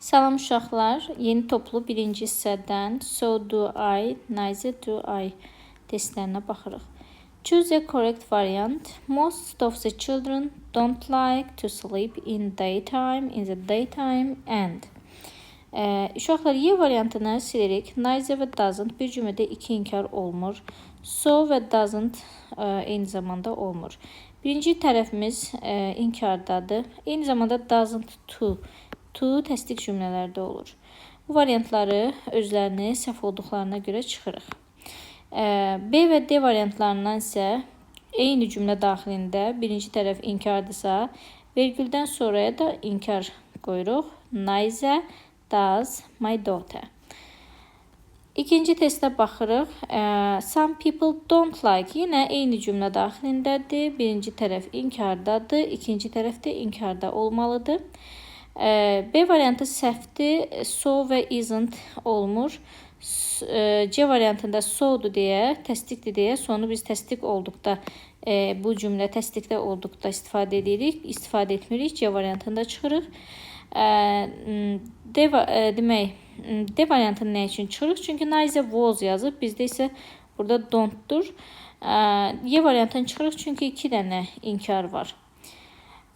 Salam uşaqlar, yeni toplu birinci hissədən So do I, Neither do I testlərinə baxırıq. Choose a correct variant. Most of the children don't like to sleep in the daytime and. Uşaqlar, Y variantını silirik. Neither və doesn't bir cümlədə iki inkar olmur. So və doesn't eyni zamanda olmur. Birinci tərəfimiz inkardadır. Eyni zamanda doesn't to təsdiq cümlələrdə olur. Bu variantları özlərini səhv olduqlarına görə çıxırıq. B və D variantlarından isə eyni cümlə daxilində birinci tərəf inkardırsa, vergüldən sonraya da inkar qoyuruq. Neither does my daughter. İkinci testə baxırıq. Some people don't like. Yenə eyni cümlə daxilindədir. Birinci tərəf inkardadır. İkinci tərəf də inkarda olmalıdır. B variantı səhvdir. So və isn't olmur. C variantında so'dur deyə, təsdiqdir deyə, sonu biz təsdiq olduqda, bu cümlə təsdiqdə olduqda istifadə edirik, istifadə etmirik. C variantında çıxırıq. D variantını nə üçün çıxırıq? Çünki neither was yazıb, bizdə isə burada don'tdur. Y variantını çıxırıq çünki iki dənə inkar var.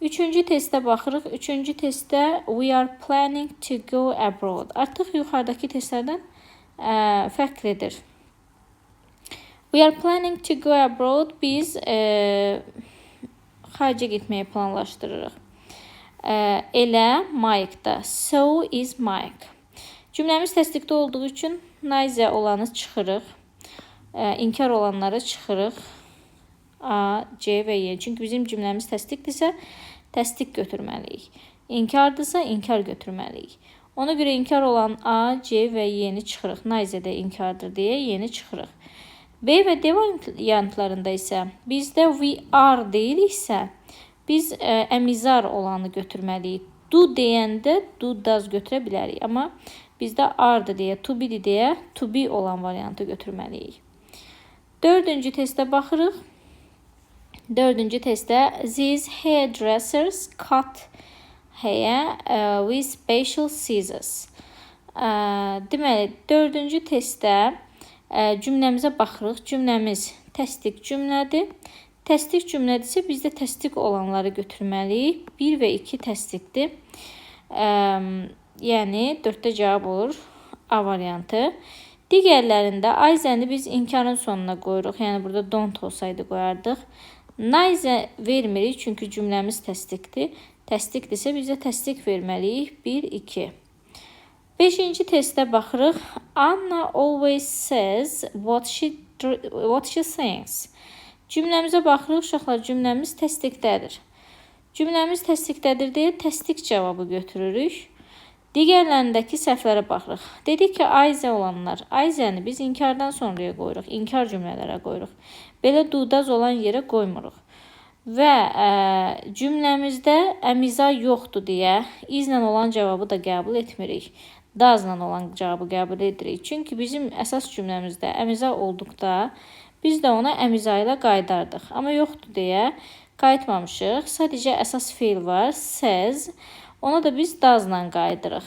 Üçüncü testə baxırıq. Üçüncü testdə we are planning to go abroad. Artıq yuxarıdakı testlərdən fərqlidir. We are planning to go abroad. Biz xaricə getməyi planlaşdırırıq. Elə Mike-da. So is Mike. Cümləmiz təsdiqdə olduğu üçün neither olanı çıxırıq. İnkar olanları çıxırıq. A, C və Y. Çünki bizim cümləmiz təsdiqdirsə, təsdiq götürməliyik. İnkardırsa, inkar götürməliyik. Ona görə inkar olan A, C və Y-ni çıxırıq. Neither də inkardır deyə Y-ni çıxırıq. B və D variantlarında isə bizdə we are deyiriksə, biz əmizar olanı götürməliyik. Do deyəndə do does götürə bilərik. Amma bizdə are-dır deyə, to be-dir deyə to be olan variantı götürməliyik. Dördüncü testə baxırıq. Dördüncü testdə these hairdressers cut hair with special scissors. Deməli, dördüncü testdə cümləmizə baxırıq. Cümləmiz təsdiq cümlədir. Təsdiq cümlədirsə, bizdə təsdiq olanları götürməliyik. 1 və 2 təsdiqdir. Yəni, 4-də cavab olur A variantı. Digərlərində ayzəni biz inkarın sonuna qoyuruq. Yəni, burada don't olsaydı qoyardıq. Neither vermirik, çünki cümləmiz təsdiqdir. Təsdiqdirsə, bizə təsdiq verməliyik. 1, 2. Beşinci testə baxırıq. Anna always says what she thinks. Cümləmizə baxırıq. Uşaqlar, cümləmiz təsdiqdədir. Cümləmiz təsdiqdədir deyə təsdiq cavabı götürürük. Digərlərindəki səhvlərə baxırıq. Dedik ki, ayzə olanlar. Ayzəni biz inkardan sonraya qoyuruq. İnkar cümlələrə qoyuruq. Belə dudaz olan yerə qoymuruq. Və cümləmizdə əmiza yoxdur deyə izlə olan cavabı da qəbul etmirik. Dazla olan cavabı qəbul edirik. Çünki bizim əsas cümləmizdə əmiza olduqda biz də ona əmiza ilə qaydardıq. Amma yoxdur deyə qayıtmamışıq. Sadəcə əsas feil var. Says. Ona da biz dazla qaydırıq.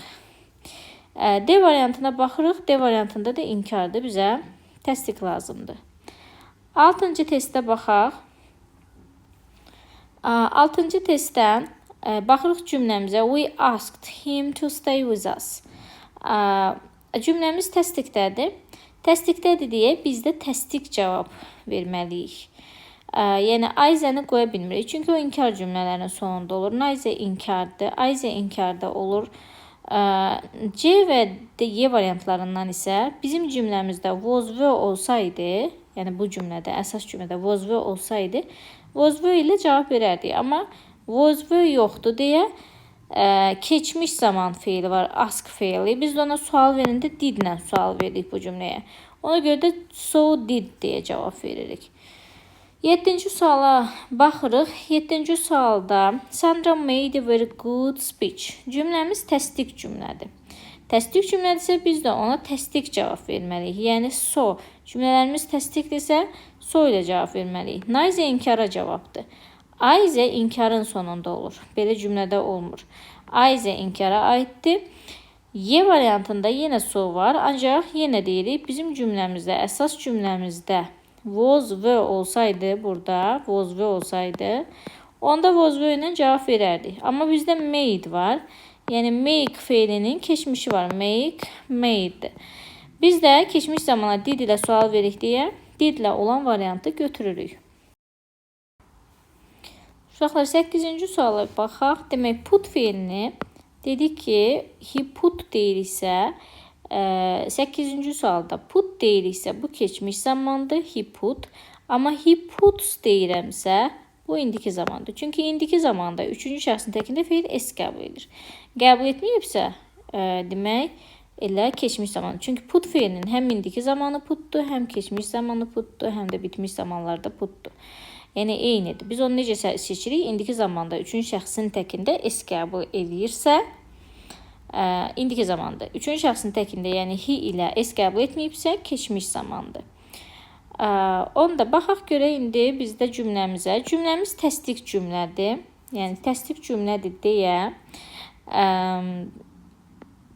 D variantına baxırıq. D variantında da inkardır. Bizə təsdiq lazımdır. 6-cı testə baxaq. 6-cı testdən baxırıq cümləmizə. We asked him to stay with us. Cümləmiz təsdiqdədir. Təsdiqdədir deyə bizdə təsdiq cavab verməliyik. Yəni, ayzəni qoya bilmirik. Çünki o inkar cümlələrinin sonunda olur. Neither inkardır. Ayzə inkarda olur. C və D, Y variantlarından isə bizim cümləmizdə was were olsaydı, yəni bu cümlədə, əsas cümlədə was were olsaydı, was were ilə cavab verərdik. Amma was were yoxdur deyə keçmiş zaman feili var, ask feili. Biz də ona sual verəndə didlə sual verdik bu cümləyə. Ona görə də so did deyə cavab veririk. 7-ci suala baxırıq. 7-ci sualda Sandra made a very good speech. Cümləmiz təsdiq cümlədir. Təsdiq cümlədirsə biz də ona təsdiq cavab verməliyik. Yəni so. Cümlələrimiz təsdiqdirsə so ilə cavab verməliyik. Neither inkara cavabdır. Ayzə inkarın sonunda olur. Belə cümlədə olmur. Ayzə inkara aiddir. Y variantında yenə so var, ancaq yenə deyirik, bizim cümləmizdə, əsas cümləmizdə was were olsaydı, burada was were olsaydı, onda was were ilə cavab verərdik. Amma bizdə made var, yəni make feilinin keçmişi var, make, made. Biz də keçmiş zamana did ilə sual veririk deyə, did ilə olan variantı götürürük. Uşaqlar, 8-ci suala baxaq. Demək, put feilini dedik ki, he put deyiriksə, 8-ci sualda put deyiriksə, bu keçmiş zamandır, he put. Amma he puts deyirəmsə, bu indiki zamandır. Çünki indiki zamanda 3-cü şəxsin təkində feil s qəbul edir. Qəbul etməyibsə, demək, elə keçmiş zamanı. Çünki put feilinin həm indiki zamanı putdur, həm keçmiş zamanı putdur, həm də bitmiş zamanlarda putdur. Yəni, eynidir. Biz onu necə seçirik? İndiki zamanda 3-cü şəxsin təkində s qəbul edirsə, indiki zamanda 3-cü şəxsin təkində, yəni he ilə s qəbul etməyibsə, keçmiş zamandır. Onu da baxaq görə indi bizdə cümləmizə. Cümləmiz təsdiq cümlədir. Yəni, təsdiq cümlədir deyə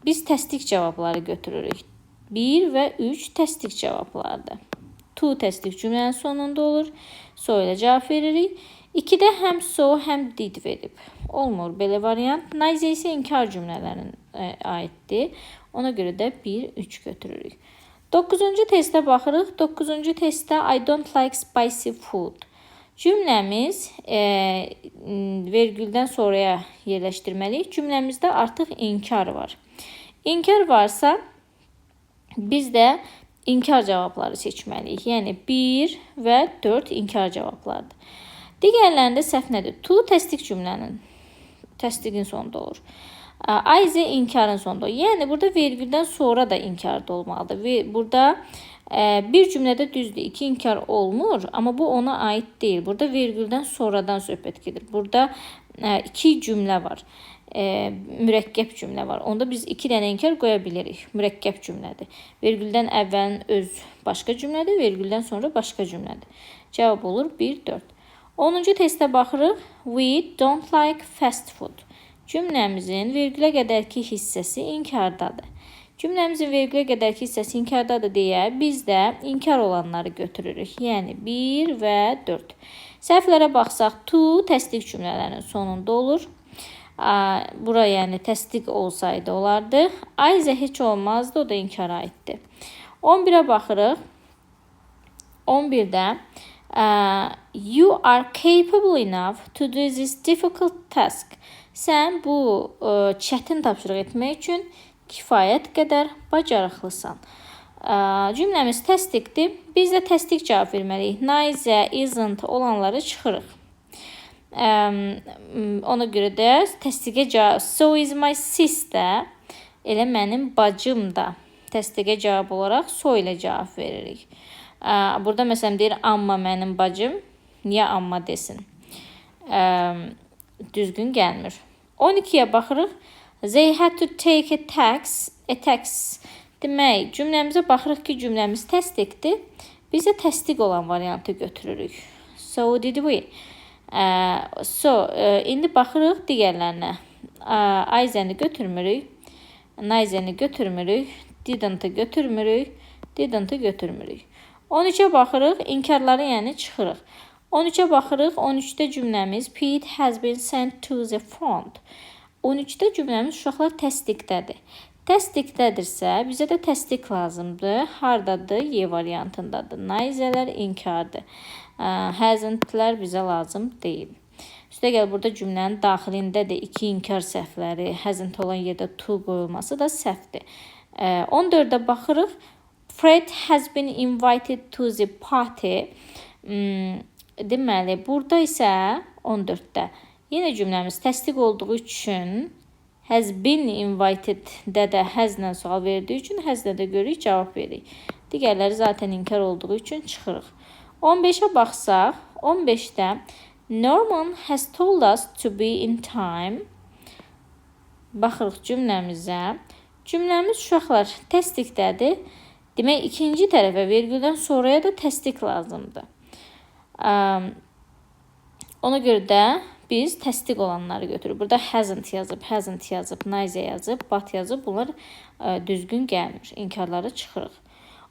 biz təsdiq cavabları götürürük. 1 və 3 təsdiq cavablardır. To təsdiq cümlənin sonunda olur. So ilə cavab veririk. 2-də həm so, həm did verib. Olmur belə variant. Nice isə inkar cümlələrin aiddir. Ona görə də 1-3 götürürük. 9-cu testə baxırıq. 9-cu testdə I don't like spicy food. Cümləmiz vergüldən sonraya yerləşdirməliyik. Cümləmizdə artıq inkar var. İnkar varsa biz də inkar cavabları seçməliyik. Yəni 1 və 4 inkar cavablardır. Digərlərində səhv nədir? To təsdiq cümlənin təsdiqin sonunda olur. I isə inkarın sonunda olur. Yəni burada vergüldən sonra da inkar da olmalıdır. Burada bir cümlədə düzdür, 2 inkar olmur, amma bu ona aid deyil. Burada vergüldən sonradan söhbət gedir. Burada 2 cümlə var. Mürəkkəb cümlə var. Onda biz 2 dənə inkar qoya bilirik. Mürəkkəb cümlədir. Vergüldən əvvəlin öz başqa cümlədir, vergüldən sonra başqa cümlədir. Cavab olur 1-4. 10-cu testə baxırıq. We don't like fast food. Cümləmizin vergülə qədərki hissəsi inkardadır. Cümləmizin vergülə qədərki hissəsi inkardadır deyə biz də inkar olanları götürürük. Yəni 1 və 4. Səhvlərə baxsaq, to təsdiq cümlələrinin sonunda olur. Bura yəni təsdiq olsaydı olardı. I isə heç olmazdı, o da inkara aiddir. 11-ə baxırıq. 11-də you are capable enough to do this difficult task. Sən bu çətin tapşırıq etmək üçün kifayət qədər bacarıqlısan. Cümləmiz təsdiqdir. Biz də təsdiq cavab verməliyik. Neither, isn't olanları çıxırıq. Ona görə də təsdiqə cavab so is my sister, elə mənim bacım da təsdiqə cavab olaraq so ilə cavab veririk. Burada məsələn deyir amma mənim bacım, niyə amma desin? Düzgün gəlmir. 12-yə baxırıq. They had to take a tax. Demək, cümləmizə baxırıq ki, cümləmiz təsdiqdir. Biz də təsdiq olan variantı götürürük. So did we. İndi baxırıq digərlərinə. Aizəni götürmürük. Naizəni götürmürük. Didn't-ı götürmürük. Didn't-ı götürmürük. 13-ə baxırıq. İnkarları yəni çıxırıq. 13-ə baxırıq. 13-də cümləmiz Pete has been sent to the front. 13-də cümləmiz uşaqlar təsdiqdədir. Təsdiqdədirsə, bizə də təsdiq lazımdır. Hardadır? Y variantındadır. Naizələr inkardır. Hasn't-lər bizə lazım deyil. Üstə gəl, burada cümlənin daxilində də 2 inkar səhvləri, hasn't olan yerdə to qoyulması da səhvdir. 14-də baxırıq. Fred has been invited to the party. Deməli, burada isə 14-də yenə cümləmiz təsdiq olduğu üçün has been invited də haslə sual verdiyi üçün haslə də görürük, cavab veririk. Digərləri zaten inkar olduğu üçün çıxırıq. 15-ə baxsaq, 15-də Norman has told us to be in time. Baxırıq cümləmizə. Cümləmiz uşaqlar təsdiqdədir. Demək, ikinci tərəfə vergüldən sonraya da təsdiq lazımdır. Ona görə də biz təsdiq olanları götürürük. Burada hasn't yazıb, neither yazıb, but yazıb. Bunlar düzgün gəlmir. İnkarları çıxırıq.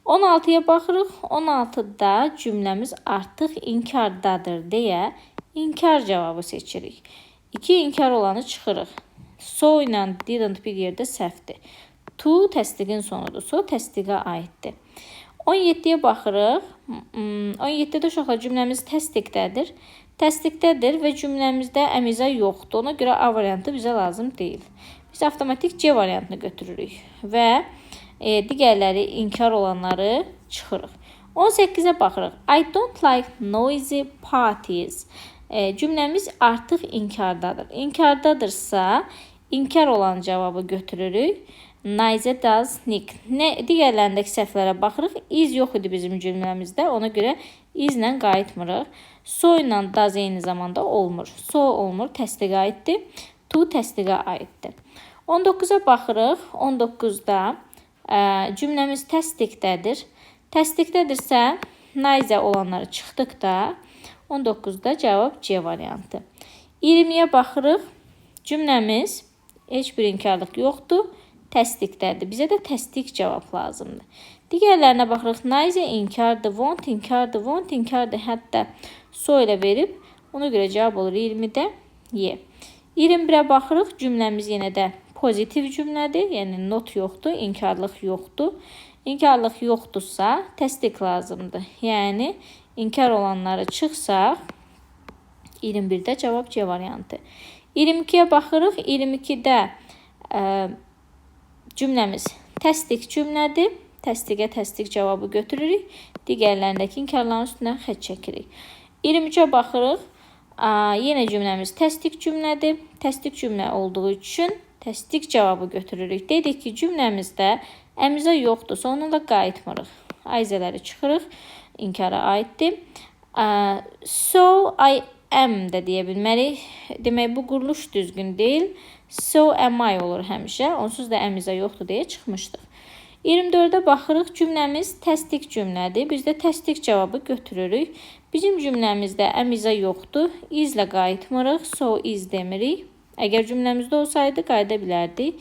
16-ya baxırıq. 16-da cümləmiz artıq inkardadır deyə inkar cavabı seçirik. 2 inkar olanı çıxırıq. So ilə didn't bir yerdə səhvdir. To təsdiqin sonudur. So təsdiqə aiddir. 17-yə baxırıq. 17-də uşaqlar cümləmiz təsdiqdədir. Təsdiqdədir və cümləmizdə əmizə yoxdur. Ona görə A variantı bizə lazım deyil. Biz avtomatik C variantını götürürük və digərləri inkar olanları çıxırıq. 18-ə baxırıq. I don't like noisy parties. Cümləmiz artıq inkardadır. İnkardadırsa, inkar olan cavabı götürürük. Neither does Nick. Digərlərindəki səhvlərə baxırıq. Is yox idi bizim cümləmizdə. Ona görə izlə qayıtmırıq. So ilə does eyni zamanda olmur. So olmur, təsdiqə aiddir. To təsdiqə aiddir. 19-a baxırıq. 19-da cümləmiz təsdiqdədir. Təsdiqdədirsə, neither olanları çıxdıqda 19-da cavab C variantı. 20-yə baxırıq. Cümləmiz heç bir inkarlıq yoxdur. Təsdiqdədir. Bizə də təsdiq cavab lazımdır. Digərlərinə baxırıq. Neither inkardır, won't inkardır, hətta so ilə verib. Ona görə cavab olur 20-də Y. 21-ə baxırıq. Cümləmiz yenə də pozitiv cümlədir. Yəni not yoxdur, inkarlıq yoxdur. İnkarlıq yoxdursa təsdiq lazımdır. Yəni inkar olanları çıxsaq 21-də cavab C variantı. 22-yə baxırıq. 22-də cümləmiz təsdiq cümlədir. Təsdiqə təsdiq cavabı götürürük. Digərlərindəki inkarların üstündən xətt çəkirik. 23-ə baxırıq. Yenə cümləmiz təsdiq cümlədir. Təsdiq cümlə olduğu üçün təsdiq cavabı götürürük. Dedik ki, cümləmizdə əmizə yoxdursa onunla qayıtmırıq. Ayzələri çıxırıq. İnkara aiddir. So I am də deyə bilmərik. Demək, bu quruluş düzgün deyil. So am I olur həmişə. Onsuz da əmizə yoxdur deyə çıxmışdıq. 24-də baxırıq. Cümləmiz təsdiq cümlədir. Biz də təsdiq cavabı götürürük. Bizim cümləmizdə əmizə yoxdur. Izlə qayıtmırıq. So is demirik. Əgər cümləmizdə olsaydı qayıda bilərdik.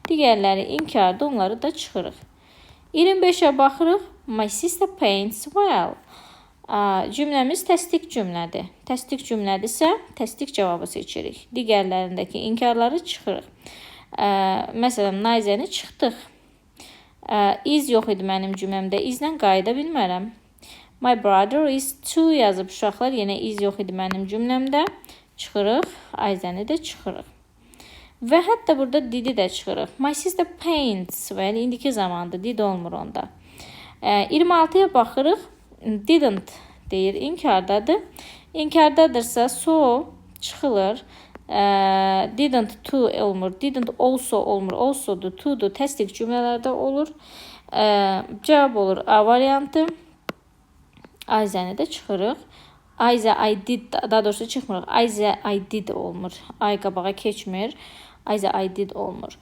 Digərləri inkardı. Onları da çıxırıq. 25-ə baxırıq. My sister paints well. Cümləmiz təsdiq cümlədir. Təsdiq cümlədirsə, təsdiq cavabı seçirik. Digərlərindəki inkarları çıxırıq. Məsələn, neither'ni çıxdıq. Is yox idi mənim cümləmdə. Izlə qayıda bilmərəm. My brother is two yazıb uşaqlar. Yenə is yox idi mənim cümləmdə. Çıxırıq. Ayzəni də çıxırıq. Və hətta burada didi də çıxırıq. My sister paints. Və indiki zamandır. Did olmur onda. 26-ya baxırıq. Didn't deyir. İnkardadır. İnkardadırsa so çıxılır. Didn't to olmur. Didn't also olmur. Also'dur. To'dur. Təsdiq cümlələrdə olur. Cavab olur A variantı. Ayzəni də çıxırıq. Ayza I did, daha doğrusu çıxmırıq. Ayza I did olmur. Ay qabağa keçmir. Ayza I did olmur.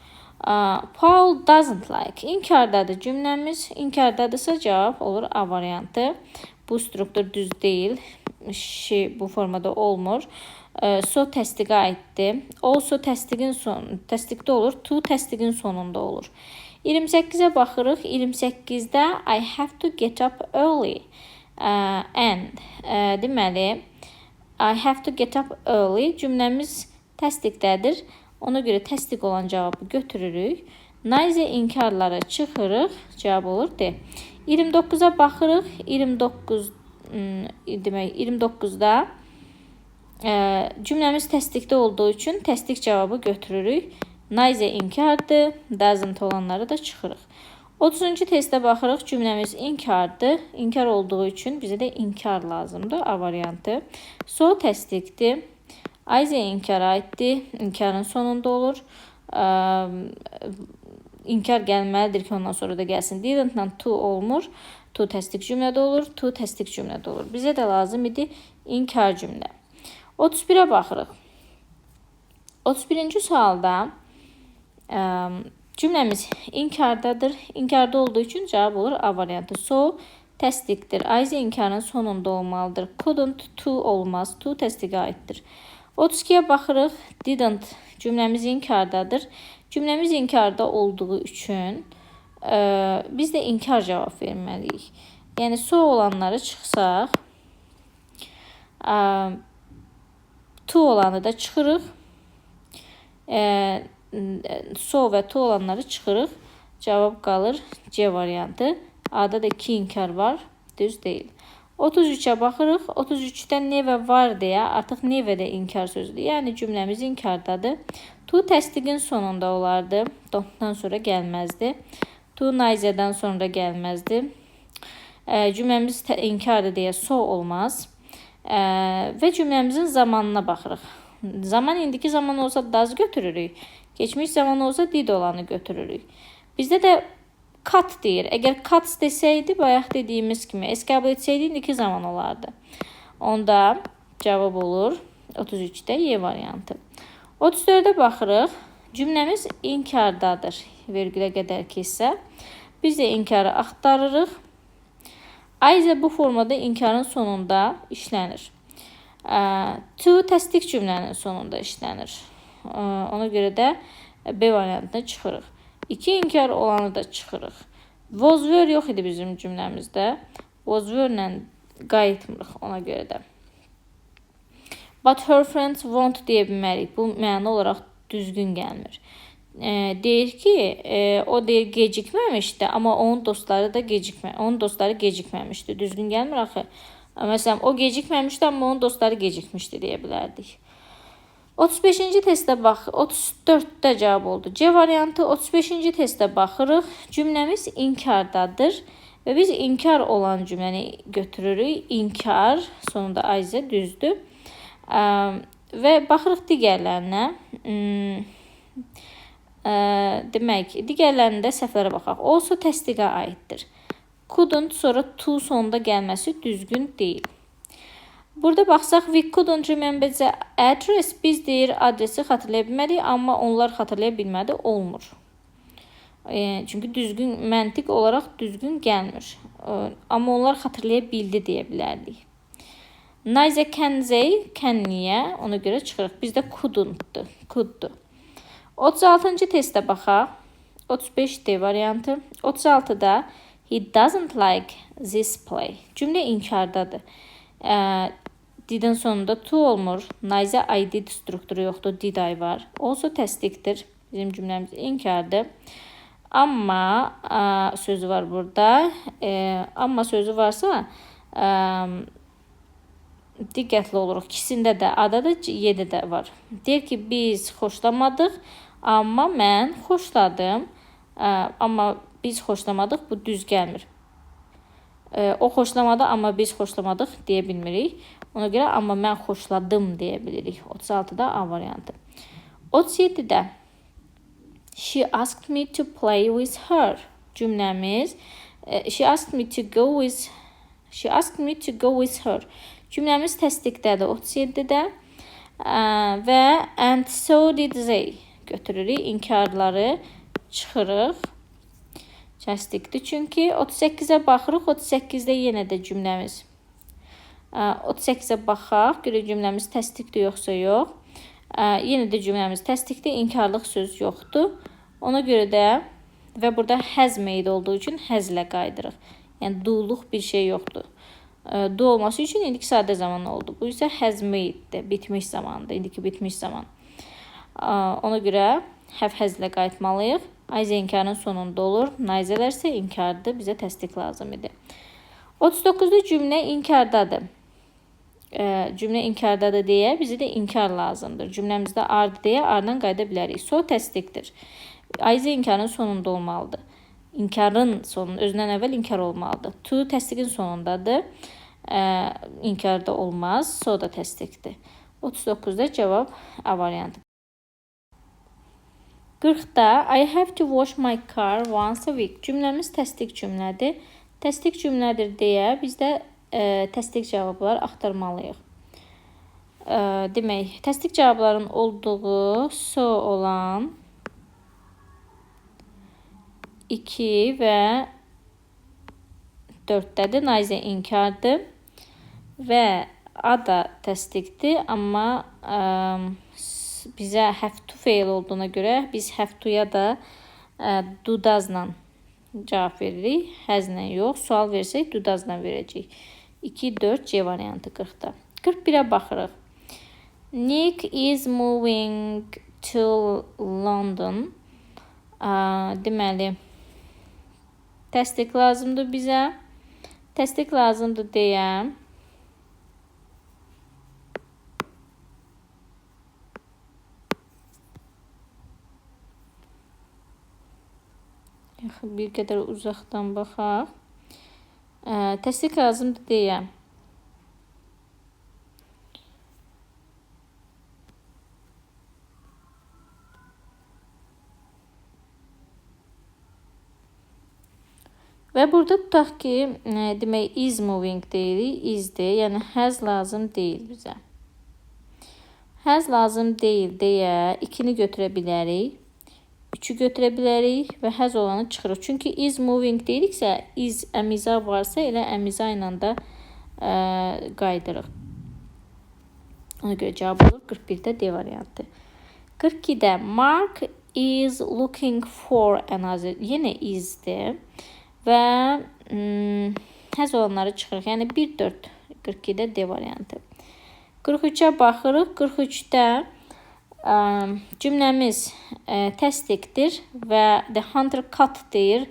Paul doesn't like. İnkardadır cümləmiz. İnkardadırsa cavab olur A variantı. Bu struktur düz deyil. Bu formada olmur. So təsdiqə aiddir. Also təsdiqdə olur. To təsdiqin sonunda olur. 28-ə baxırıq. 28-də I have to get up early. And deməli I have to get up early cümləmiz təsdiqdədir. Ona görə təsdiq olan cavabı götürürük. Neither inkarlara çıxırıq. Cavab olur D. 29-a baxırıq. 29-da cümləmiz təsdiqdə olduğu üçün təsdiq cavabı götürürük. Neither inkardır. Doesn't olanları da çıxırıq. 30-cu testə baxırıq. Cümləmiz inkardır. İnkar olduğu üçün bizə də inkar lazımdır. A variantı. So təsdiqdir. Ayza inkara aiddir. İnkarın sonunda olur. İnkar gəlməlidir ki, ondan sonra da gəlsin. Didn't-la to olmur. To təsdiq cümlədə olur. To təsdiq cümlədə olur. Bizə də lazım idi inkar cümlə. 31-ə baxırıq. 31-ci sualda cümləmiz inkardadır. İnkarda olduğu üçün cavab olur A variantı. So təsdiqdir. Ayza inkarın sonunda olmalıdır. Couldn't to olmaz. To təsdiqə aiddir. 32-yə baxırıq. Didn't cümləmiz inkardadır. Cümləmiz inkarda olduğu üçün biz də inkar cavab verməliyik. Yəni, so olanları çıxsaq, to olanı da çıxırıq. So və to olanları çıxırıq. Cavab qalır C variantı. A-da da 2 inkar var. Düz deyil. 33-ə baxırıq. 33-də nevə var deyə, artıq nevə də inkar sözüdür. Yəni, cümləmiz inkardadır. To təsdiqin sonunda olardı. Don't-dan sonra gəlməzdi. To neither-dən sonra gəlməzdi. Cümləmiz inkardır deyə so olmaz. Və cümləmizin zamanına baxırıq. Zaman indiki zaman olsa does götürürük. Keçmiş zaman olsa did olanı götürürük. Bizdə də cut deyir. Əgər cuts desəydi, bayaq dediyimiz kimi, s qəbul etsəydi, indiki zaman olardı. Onda cavab olur 33-də Y variantı. 34-də baxırıq. Cümləmiz inkardadır. Vergülə qədər ki isə. Biz də inkarı axtarırıq. Either bu formada inkarın sonunda işlənir. To təsdiq cümlənin sonunda işlənir. Ona görə də B variantına çıxırıq. 2 inkar olanı da çıxırıq. Was were yox idi bizim cümləmizdə. Was were-lə qayıtmırıq ona görə də. But her friends won't deyə bilmərik. Bu məna olaraq düzgün gəlmir. Deyir ki, o deyir gecikməmişdi, amma onun dostları da gecikməmişdi. Düzgün gəlmir axı. Məsələn, o gecikməmişdi, amma onun dostları gecikmişdi deyə bilərdik. 35-ci testə baxırıq. 34-də cavab oldu. C variantı. 35-ci testə baxırıq. Cümləmiz inkardadır və biz inkar olan cümləni götürürük. İnkar, sonunda ayzə düzdür. Və baxırıq digərlərinə. Demək, digərlərində səhvlərə baxaq. Also təsdiqə aiddir. Couldn't sonra to sonunda gəlməsi düzgün deyil. Burada baxsaq, we couldn't remember the address. Biz deyir, adresi xatırlaya bilmədik, amma onlar xatırlaya bilmədi, olmur. Çünki düzgün, məntiq olaraq düzgün gəlmir. Amma onlar xatırlaya bildi deyə bilərdik. Neither can they, can niyə? Ona görə çıxırıq. Bizdə couldn't-dur, could-dur. 36-cı testə baxaq. 35D variantı. 36-da he doesn't like this play. Cümlə inkardadır. Didin sonunda to olmur. Neither I did strukturu yoxdur. Did I var. Also təsdiqdir. Bizim cümləmiz inkardır. Amma sözü var burada. Amma sözü varsa diqqətli oluruq. İkisində də, A-da da, Y-də də var. Deyir ki, biz xoşlamadıq, amma mən xoşladım. Amma biz xoşlamadıq, bu düz gəlmir. O xoşlamadı, amma biz xoşlamadıq deyə bilmirik. Ona görə amma mən xoşladım deyə bilirik. 36-da A variantı. 37-də she asked me to play with her. Cümləmiz she asked me to go with her. Cümləmiz təsdiqdədir 37-də və and so did they götürürük. İnkarları çıxırıq. Təsdiqdir. Çünki 38-ə baxırıq. 38-də yenə də cümləmiz 38-ə baxaq. Görə cümləmiz təsdiqdir yoxsa yox. Yenə də cümləmiz təsdiqdir. İnkarlıq söz yoxdur. Ona görə də və burada has made olduğu üçün həzlə qaydırıq. Yəni do'luq bir şey yoxdur. Do olması üçün indiki sadə zaman oldu. Bu isə has made'dir. Bitmiş zamandır. İndiki bitmiş zaman. Ona görə have həzlə qayıtmalıyıq. Ayzə inkarın sonunda olur. Nayzələr isə inkardır. Bizə təsdiq lazım idi. 39-da cümlə inkardadır. Cümlə inkardadır deyə bizə də inkar lazımdır. Cümləmizdə ardı deyə ardan qayıda bilərik. So təsdiqdir. Ayzə inkarın sonunda olmalıdır. İnkarın sonunda, özündən əvvəl inkar olmalıdır. To təsdiqin sonundadır. İnkarda olmaz. So da təsdiqdir. 39-da cavab A variantı. 40-da I have to wash my car once a week. Cümləmiz təsdiq cümlədir. Təsdiq cümlədir deyə biz də təsdiq cavablar axtarmalıyıq. Demək, təsdiq cavabların olduğu so olan 2 və 4-dədir. Nayzə inkardır və A da təsdiqdir, amma bizə have to feil olduğuna görə biz have to-ya da do does-la cavab veririk. Has-la yox. Sual versək do does-la verəcəyik. 2, 4 C variantı 40-da. 41-ə baxırıq. Nick is moving to London. Deməli, təsdiq lazımdır bizə. Təsdiq lazımdır deyə bir qədər uzaqdan baxaq. Təsdiq lazımdır deyə və burada tutaq ki, demək is moving deyirik, is-dir, yəni has lazım deyil bizə. Has lazım deyil deyə 2-ni götürə bilərik, 3-ü götürə bilərik və has olanı çıxırıq. Çünki is moving deyiriksə, is əmiza varsa elə əmiza ilə də qaydırıq. Ona görə cavab olur 41-də D variantı. 42-də Mark is looking for another. Yenə is-dir. Və həz olanları çıxırıq. Yəni 1, 4, 42-də D variantı. 43-ə baxırıq. 43-də cümləmiz təsdiqdir və the hunter cut deyir.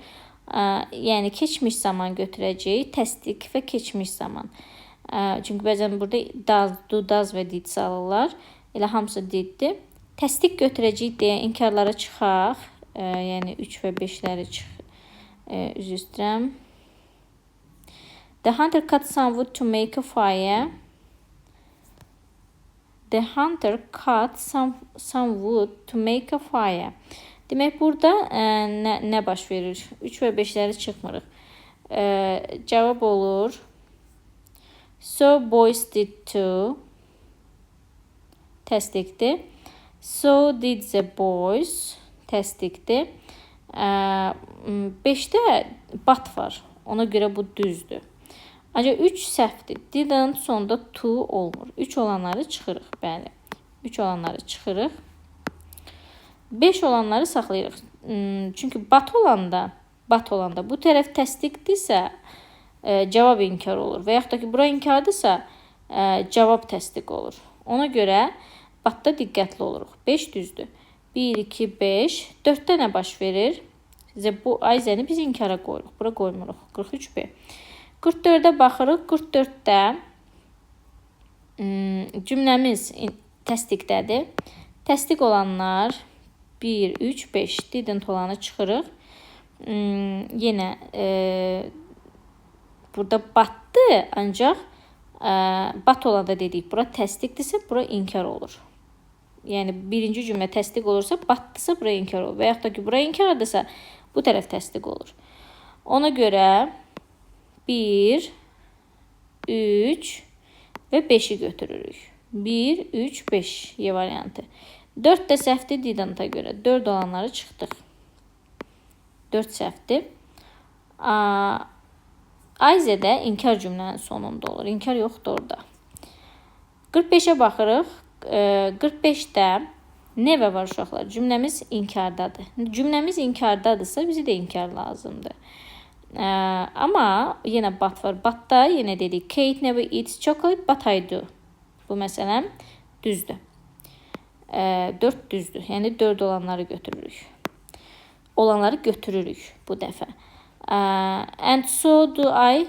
Yəni keçmiş zaman götürəcəyik. Təsdiq və keçmiş zaman. Çünki bəzən burada does, do, does və did salırlar. Elə hamısı diddir. Təsdiq götürəcəyik deyə inkarlara çıxaq. Yəni 3 və 5-ləri çıxır. Üzr istəyirəm. The hunter cut some wood to make a fire. The hunter cut some wood to make a fire. Demək, burada nə baş verir? 3 və 5-ləri çıxmırıq. Cavab olur. So boys did too. Təsdiqdir. So did the boys. Təsdiqdir. 5-də but var. Ona görə bu düzdür. Ancaq 3 səhvdir. Didn't sonda to olmur. 3 olanları çıxırıq. Bəli. 3 olanları çıxırıq. 5 olanları saxlayırıq. Çünki but olanda bu tərəf təsdiqdirsə cavab inkar olur. Və yaxud da ki, bura inkardırsa cavab təsdiq olur. Ona görə butda diqqətli oluruq. 5 düzdür. 1, 2, 5. 4-də nə baş verir? Bu ayzəni biz inkara qoyuruq. Bura qoymuruq. 43B. 44-də baxırıq. 44-də cümləmiz təsdiqdədir. Təsdiq olanlar 1, 3, 5. Didn't olanı çıxırıq. Yenə burada batdı, ancaq bat olanda dedik. Bura təsdiqdirsə, bura inkar olur. Yəni, birinci cümlə təsdiq olursa, batdısa, bura inkar olur. Və yaxud da ki, bura inkardırsa, bu tərəf təsdiq olur. Ona görə 1, 3 və 5-i götürürük. 1, 3, 5 Y variantı. 4 də səhvdir didn't-a görə. 4 olanları çıxdıq. 4 səhvdir. Ayzədə inkar cümlənin sonunda olur. İnkar yoxdur orada. 45-ə baxırıq. 45-də nevə var uşaqlar. Cümləmiz inkardadır. Cümləmiz inkardadırsa bizi də inkar lazımdır. Amma yenə but var. Butda yenə dedik. Kate never eats chocolate, but I do. Bu məsələm düzdür. 4 düzdür. Yəni 4 olanları götürürük. Olanları götürürük bu dəfə. And so do I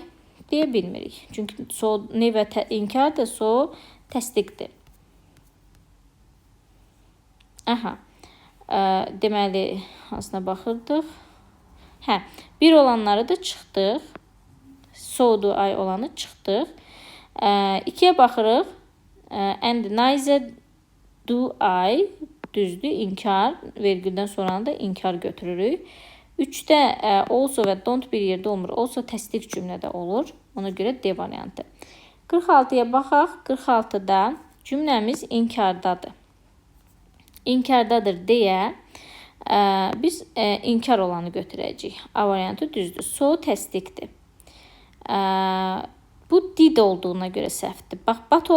deyə bilmirik. Çünki so nevə inkardır, so təsdiqdir. Aha. Deməli, hansına baxırdıq? Bir olanları da çıxdıq. So do I olanı çıxdıq. 2-yə baxırıq. And neither do I düzdür, inkar. Vergüldən sonra da inkar götürürük. 3-də also və don't bir yerdə olmur. Also təsdiq cümlədə olur. Ona görə D variantı. 46-ya baxaq. 46-da cümləmiz inkardadır. İnkardadır deyə biz inkar olanı götürəcəyik. A variantı düzdür. So təsdiqdir. Bu did olduğuna görə səhvdir. Bax, but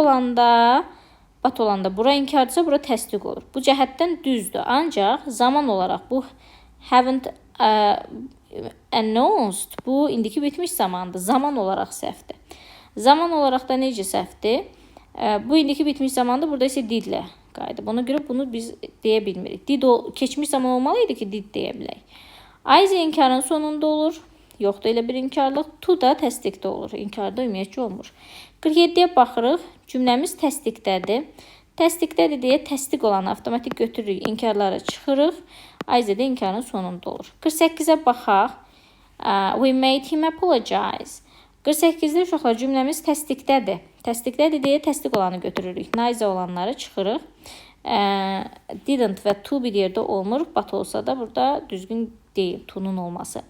olanda bura inkarcısa, bura təsdiq olur. Bu cəhətdən düzdür. Ancaq zaman olaraq bu haven't announced, bu indiki bitmiş zamandır. Zaman olaraq səhvdir. Zaman olaraq da necə səhvdir? Bu indiki bitmiş zamandır. Burada isə didlə qayıdıb. Ona görə bunu biz deyə bilmirik. Did keçmiş zaman olmalıydı ki, did deyə bilək. Is inkarın sonunda olur. Yoxdur elə bir inkarlıq. To da təsdiqdə olur. İnkarda ümumiyyətcə olmur. 47-yə baxırıq. Cümləmiz təsdiqdədir. Təsdiqdədir deyə təsdiq olanı avtomatik götürürük. İnkarlara çıxırıq. Is də inkarın sonunda olur. 48-ə baxaq. We made him apologize. 48-də uşaqlar cümləmiz təsdiqdədir. Təsdiqdədir deyə təsdiq olanı götürürük. Nice olanları çıxırıq. Didn't və to bir yerdə olmur. But olsa da burada düzgün deyil to'nun olması.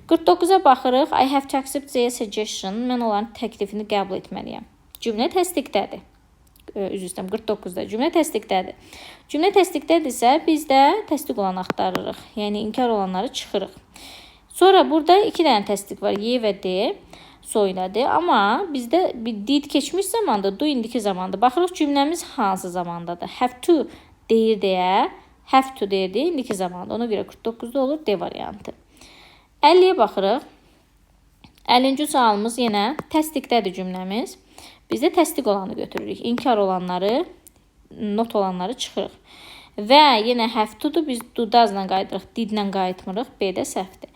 49-a baxırıq. I have to accept their suggestion. Mən onların təklifini qəbul etməliyəm. Cümlə təsdiqdədir. Üzr istəyirəm, 49-da. Cümlə təsdiqdədir. Cümlə təsdiqdədirsə, biz də təsdiq olanı axtarırıq. Yəni, inkar olanları çıxırıq. Sonra burada 2 dənə təsdiq var. Y və D soyladı. Amma bizdə did keçmiş zamandır, do indiki zamandır. Baxırıq, cümləmiz hansı zamandadır? Have to deyir deyə, have to deyir deyə indiki zamandır. Ona görə 49-da olur D variantı. 50-yə baxırıq. 50-ci sualımız yenə təsdiqdədir cümləmiz. Biz də təsdiq olanı götürürük. İnkar olanları, not olanları çıxırıq. Və yenə have to-dur. Biz do-does-la qayıdırıq, did-lə qayıtmırıq. B də səhvdir.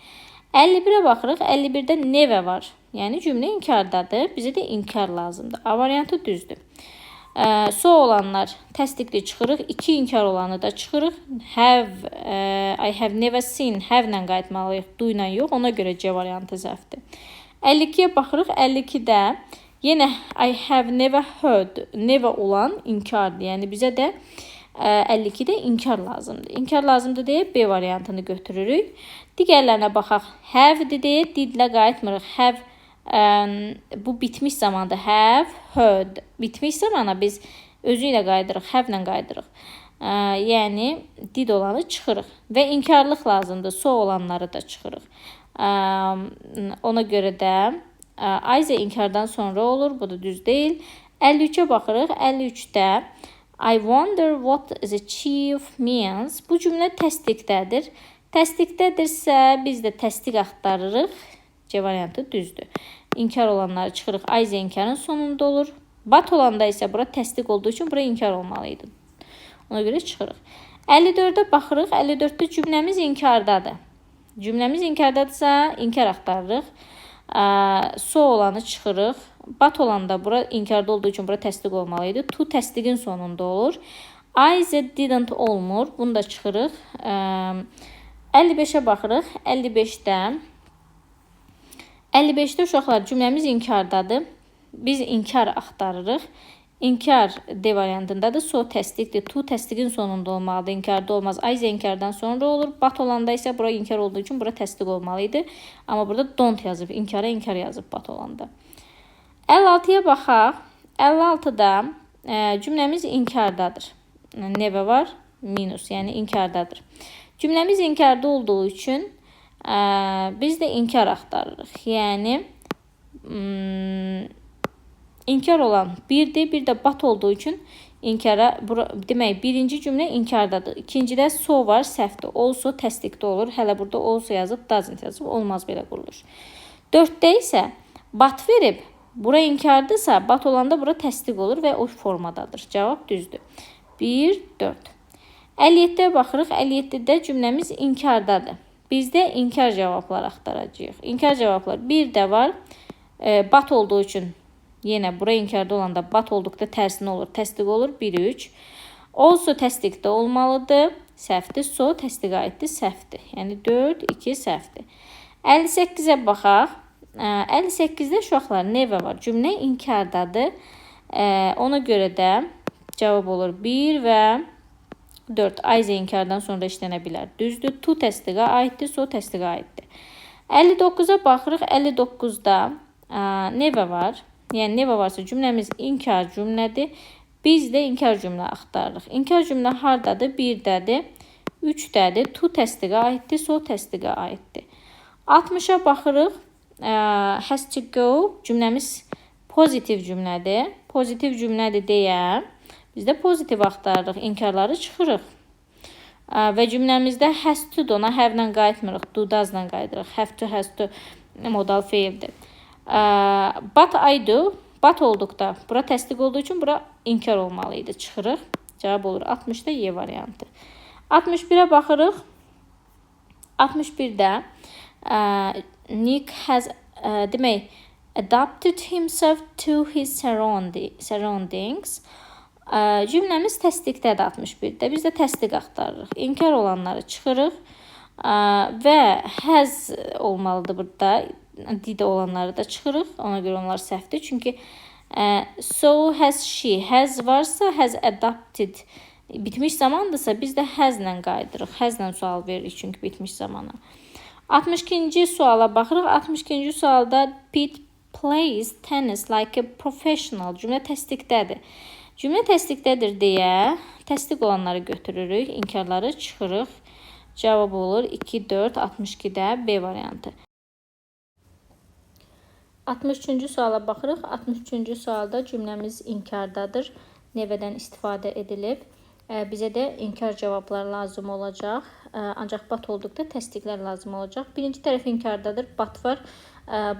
51-ə baxırıq. 51-də never var. Yəni cümlə inkardadır. Bizə də inkar lazımdır. A variantı düzdür. So olanlar təsdiqli çıxırıq. 2 inkar olanı da çıxırıq. I have never seen. Have-lə qayıtmalıyıq. Do-ilə yox. Ona görə C variantı səhvdir. 52-yə baxırıq. 52-də yenə I have never heard. Never olan inkardır. Yəni bizə də 52-də inkar lazımdır. İnkar lazımdır deyə B variantını götürürük. Digərlərinə baxaq. Have-dir deyə didlə qayıtmırıq. Have bu bitmiş zamanda. Have heard. Bitmiş zamana biz özü ilə qayıdırıq. Have-lə qayıdırıq. Yəni did olanı çıxırıq. Və inkarlıq lazımdır. So olanları da çıxırıq. Ona görə də Is inkardan sonra olur. Bu da düz deyil. 53-ə baxırıq. 53-də I wonder what the chief means. Bu cümlə təsdiqdədir. Təsdiqdədirsə biz də təsdiq axtarırıq. C variantı düzdür. İnkar olanları çıxırıq. Is inkarın sonunda olur. But olanda isə bura təsdiq olduğu üçün bura inkar olmalıydı. Ona görə çıxırıq. 54-ə baxırıq. 54-də cümləmiz inkardadır. Cümləmiz inkardadırsa inkar axtarırıq. So olanı çıxırıq. But olanda bura inkarda olduğu üçün bura təsdiq olmalıydı. To təsdiqin sonunda olur. Is didn't olmur. Bunu da çıxırıq. 55-ə baxırıq. 55-də uşaqlar cümləmiz inkardadır. Biz inkar axtarırıq. İnkar D variantındadır. So təsdiqdir. To təsdiqin sonunda olmalıdır. İnkarda olmaz. Is inkardan sonra olur. But olanda isə bura inkar olduğu üçün bura təsdiq olmalıydı. Amma burada don't yazıb. İnkara inkar yazıb but olanda. 56-ya baxaq. 56-da cümləmiz inkardadır. Never var. Minus. Yəni inkardadır. Cümləmiz inkarda olduğu üçün biz də inkar axtarırıq. Yəni inkar olan birdir. Bir də but olduğu üçün inkara, demək birinci cümlə inkardadır. İkincidə so var, səhvdir. Also təsdiqdə olur. Hələ burada also yazıb, doesn't yazıb. Olmaz belə qurulur. 4-də isə but verib. Bura inkardırsa, but olanda bura təsdiq olur və o formadadır. Cavab düzdür. 1, 4. 57-də baxırıq. 57-də cümləmiz inkardadır. Biz də inkar cavabları axtaracağıq. İnkar cavablar bir də var. But olduğu üçün yenə bura inkarda olanda but olduqda tərsinə olur. Təsdiq olur. 1, 3. Also təsdiqdə olmalıdır. Səhvdir. So təsdiqə aiddir. Səhvdir. Yəni 4, 2 səhvdir. 58-ə baxaq. 58-də uşaqlar never var. Cümlə inkardadır. Ona görə də cavab olur 1 və 4. Is inkardan sonra işlənə bilər. Düzdür. To təsdiqə aiddir. So təsdiqə aiddir. 59-a baxırıq. 59-da never var. Yəni never varsa cümləmiz inkar cümlədir. Biz də inkar cümlə axtarırıq. İnkar cümlə hardadır? 1-dədir. 3-dədir. To təsdiqə aiddir. So təsdiqə aiddir. 60-a baxırıq. Has to go cümləmiz pozitiv cümlədir. Pozitiv cümlədir deyə biz də pozitiv axtarırıq, inkarları çıxırıq. Və cümləmizdə has to ona have-lə qayıtmırıq, do does-lə qayıdırıq. Have to, has to modal feildir. But I do, but olduqda, bura təsdiq olduğu üçün bura inkar olmalıydı, çıxırıq. Cavab olur 60-da Y variantı. 61-ə baxırıq. 61-də Nick has demək adapted himself to his surroundings. Cümləmiz təsdiqdədir 61-də. Biz də təsdiq axtarırıq. İnkar olanları çıxırıq və has olmalıdır burada. Did olanları da çıxırıq. Ona görə onlar səhvdir. Çünki so has she, has varsa has adapted bitmiş zamandırsa biz də has-lə qayıdırıq. Has-lə sual veririk çünki bitmiş zamana. 62-ci suala baxırıq. 62-ci sualda Pete plays tennis like a professional. Cümlə təsdiqdədir. Cümlə təsdiqdədir deyə təsdiq olanları götürürük. İnkarları çıxırıq. Cavab olur 2, 4, 62-də B variantı. 63-cü suala baxırıq. 63-cü sualda cümləmiz inkardadır. Nevədən istifadə edilib. Bizə də inkar cavablar lazım olacaq. Ancaq but olduqda təsdiqlər lazım olacaq. Birinci tərəf inkardadır. But var.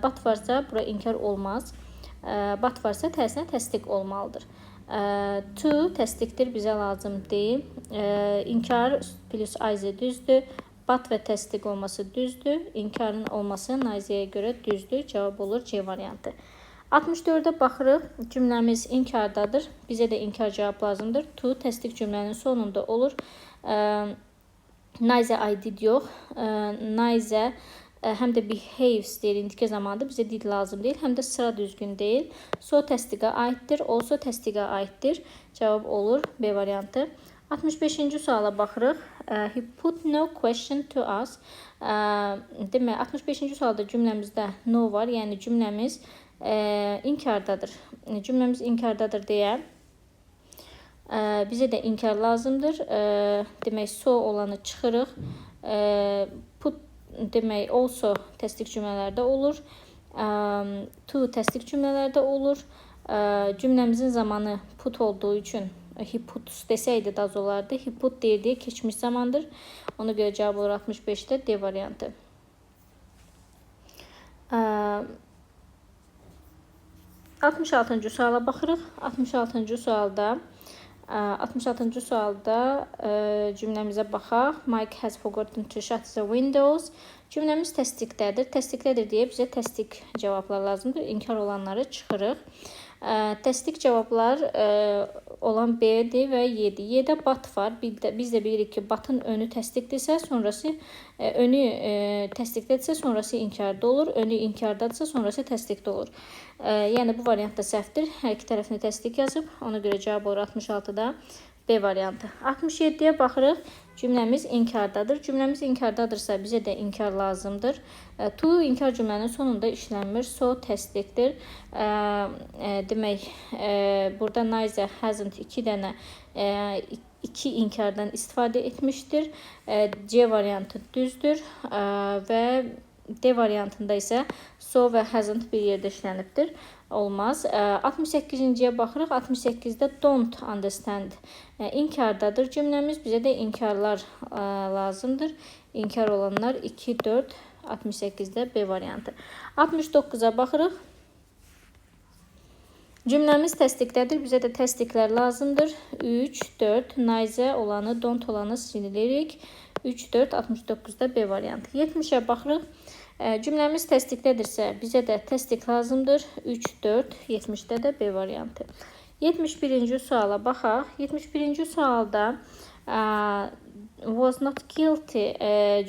But varsa bura inkar olmaz. But varsa tərsinə təsdiq olmalıdır. To təsdiqdir, bizə lazım deyil. İnkar plus ayzə düzdür. But və təsdiq olması düzdür. İnkarın olması Naizəyə görə düzdür. Cavab olur C variantı. 64-də baxırıq. Cümləmiz inkardadır. Bizə də inkar cavab lazımdır. To təsdiq cümlənin sonunda olur. Naizə I did yox. Naizə həm də behaves deyil, indiki zamanında bizə did lazım deyil. Həm də sıra düzgün deyil. So təsdiqə aiddir. Also təsdiqə aiddir. Cavab olur B variantı. 65-ci suala baxırıq. He put no question to us. Demək, 65-ci sualda cümləmizdə no var. Yəni cümləmiz inkardadır. Cümləmiz inkardadır deyə bizə də inkar lazımdır. Demək, so olanı çıxırıq. Put demək, also təsdiq cümlələrdə olur. To təsdiq cümlələrdə olur. Cümləmizin zamanı put olduğu üçün he put desəydi də az olardı. He put deyirdi, keçmiş zamandır. Ona görə cavab olur 65-də D variantı. 66-cı suala baxırıq. 66-cı sualda cümləmizə baxaq. Mike has forgotten to shut the windows. Cümləmiz təsdiqdədir. Təsdiqdədir deyə bizə təsdiq cavablar lazımdır. İnkar olanları çıxırıq. Təsdiq cavablar olan B-dir və Y-dir. Y-də but var. Biz də bilirik ki, but'ın önü təsdiqdirsə, sonrası önü təsdiqdədirsə, sonrası inkarda olur. Önü inkardadırsa, sonrası təsdiqdə olur. Yəni bu variant da səhvdir. Hər iki tərəfini təsdiq yazıb. Ona görə cavab olur 66-da B variantı. 67-yə baxırıq. Cümləmiz inkardadır. Cümləmiz inkardadırsa bizə də inkar lazımdır. To inkar cümlənin sonunda işlənmir. So təsdiqdir. Demək, burada Naizə hasn't 2 dənə 2 inkardan istifadə etmişdir. C variantı düzdür və D variantında isə so və hasn't bir yerdə işlənibdir. Olmaz. 68-ciyə baxırıq. 68-də don't understand inkardadır cümləmiz. Bizə də inkarlar lazımdır. İnkar olanlar 2, 4, 68-də B variantı. 69-a baxırıq. Cümləmiz təsdiqdədir. Bizə də təsdiqlər lazımdır. 3, 4, Naizə olanı, don't olanı silirik. 3, 4, 69-da B variantı. 70-ə baxırıq. Cümləmiz təsdiqdədirsə, bizə də təsdiq lazımdır. 3, 4, 70-də də B variantı. 71-ci suala baxaq. 71-ci sualda was not guilty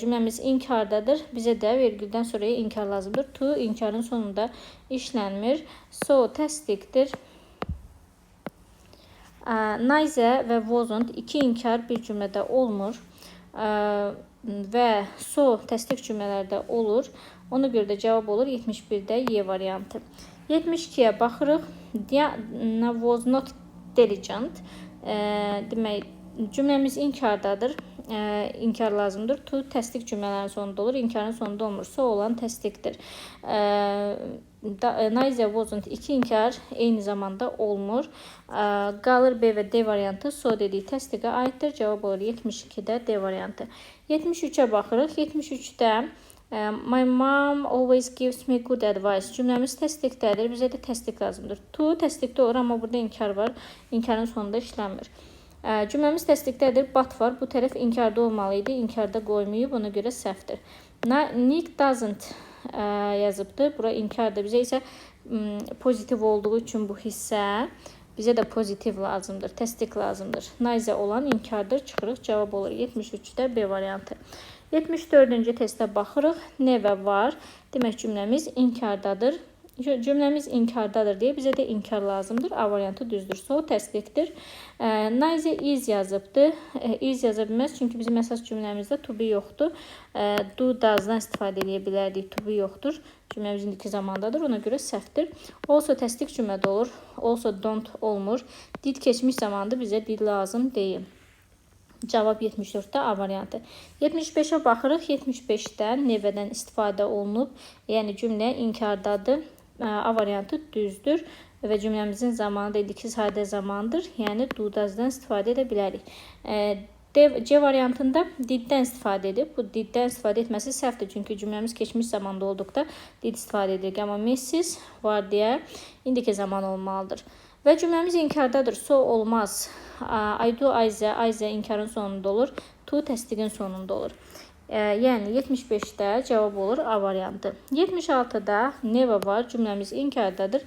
cümləmiz inkardadır. Bizə də vergüldən sonra inkar lazımdır. To inkarın sonunda işlənmir. So təsdiqdir. Naizə və wasn't 2 inkar bir cümlədə olmur. Və so təsdiq cümlələrdə olur. Ona görə də cavab olur 71-də Y variantı. 72-yə baxırıq. Diana was not diligent. Demək, cümləmiz inkardadır. İnkar lazımdır. To təsdiq cümlələrin sonunda olur. İnkarın sonunda olmur. So olan təsdiqdir. Neither wasn't iki inkar eyni zamanda olmur. Qalır B və D variantı. So dediyi təsdiqə aiddir. Cavab olur 72-də D variantı. 73-ə baxırıq. 73-də my mom always gives me good advice. Cümləmiz təsdiqdədir. Bizə də təsdiq lazımdır. To təsdiqdə olur, amma burada inkar var. İnkarın sonunda işlənmir. Cümləmiz təsdiqdədir. But var. Bu tərəf inkarda olmalı idi. İnkarda qoymayıb. Ona görə səhvdir. Nick doesn't yazıbdır. Bura inkardır. Bizə isə pozitiv olduğu üçün bu hissə bizə də pozitiv lazımdır. Təsdiq lazımdır. Neither olan inkardır. Çıxırıq. Cavab olur 73-də B variantı. 74-cü testə baxırıq. Never var. Demək cümləmiz inkardadır. Cümləmiz inkardadır deyə bizə də inkar lazımdır. A variantı düzdür. So təsdiqdir. Neither is yazıbdır. Is yaza bilməz çünki bizim əsas cümləmizdə to be yoxdur. Do does-dan istifadə edə bilərdik. To be yoxdur. Cümləmiz indiki zamandadır. Ona görə səhvdir. Also təsdiq cümlədə olur. Also don't olmur. Did keçmiş zamandır. Bizə did lazım deyil. Cavab 74-də A variantı. 75-ə baxırıq. 75-də neverdən istifadə olunub. Yəni cümlə inkardadır. A variantı düzdür. Və cümləmizin zamanı da indiki sadə zamandır. Yəni do does-dan istifadə edə bilərik. C variantında diddən istifadə edib. Bu diddən istifadə etməsi səhvdir. Çünki cümləmiz keçmiş zamanda olduqda did istifadə edirik. Amma Mrs. var deyə indiki zaman olmalıdır. Və cümləmiz inkardadır. So olmaz. I do, Ayzə inkarın sonunda olur. To təsdiqin sonunda olur. Yəni 75-də cavab olur A variantı. 76-da never var. Cümləmiz inkardadır.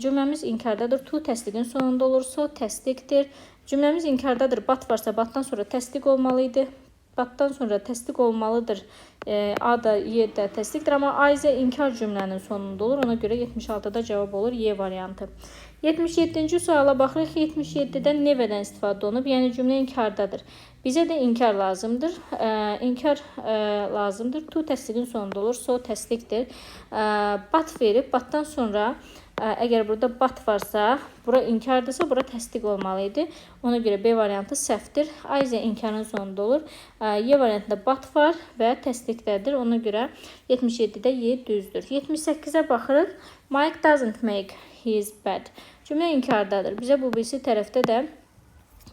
Cümləmiz inkardadır. To təsdiqin sonunda olur. So təsdiqdir. Cümləmiz inkardadır. But varsa batdan sonra təsdiq olmalıydı. Batdan sonra təsdiq olmalıdır. A da Y də təsdiqdir. Amma Ayzə inkar cümlənin sonunda olur. Ona görə 76-da cavab olur Y variantı. 77-ci suala baxırıq. 77-də neverdən istifadə olunub. Yəni cümlə inkardadır. Bizə də inkar lazımdır. İnkar lazımdır. To təsdiqin sonunda olur. So təsdiqdir. But verib. Batdan sonra əgər burada but varsa, bura inkardırsa, bura təsdiq olmalıydı. Ona görə B variantı səhvdir. Ayzə inkarın sonunda olur. Y variantında but var və təsdiqdədir. Ona görə 77-də Y düzdür. 78-ə baxırıq. Mike doesn't make his bed. Cümlə inkardadır. Bizə bu birisi tərəfdə də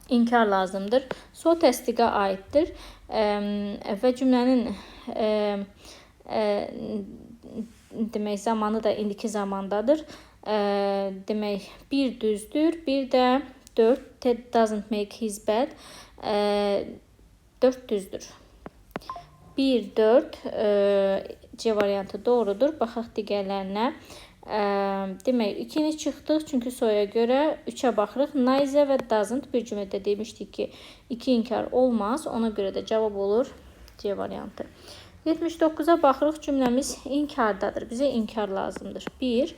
inkar lazımdır. So təsdiqə aiddir. Və cümlənin demək zamanı da indiki zamandadır. Demək 1 düzdür. Bir də 4. Ted doesn't make his bed. 4 düzdür. 1, 4 C variantı doğrudur. Baxaq digərlərinə. Demək 2-ni çıxdıq. Çünki soya görə 3-ə baxırıq. Neither və doesn't bir cümlədə demişdik ki 2 inkar olmaz. Ona görə də cavab olur C variantı. 79-a baxırıq. Cümləmiz inkardadır. Bizə inkar lazımdır. 1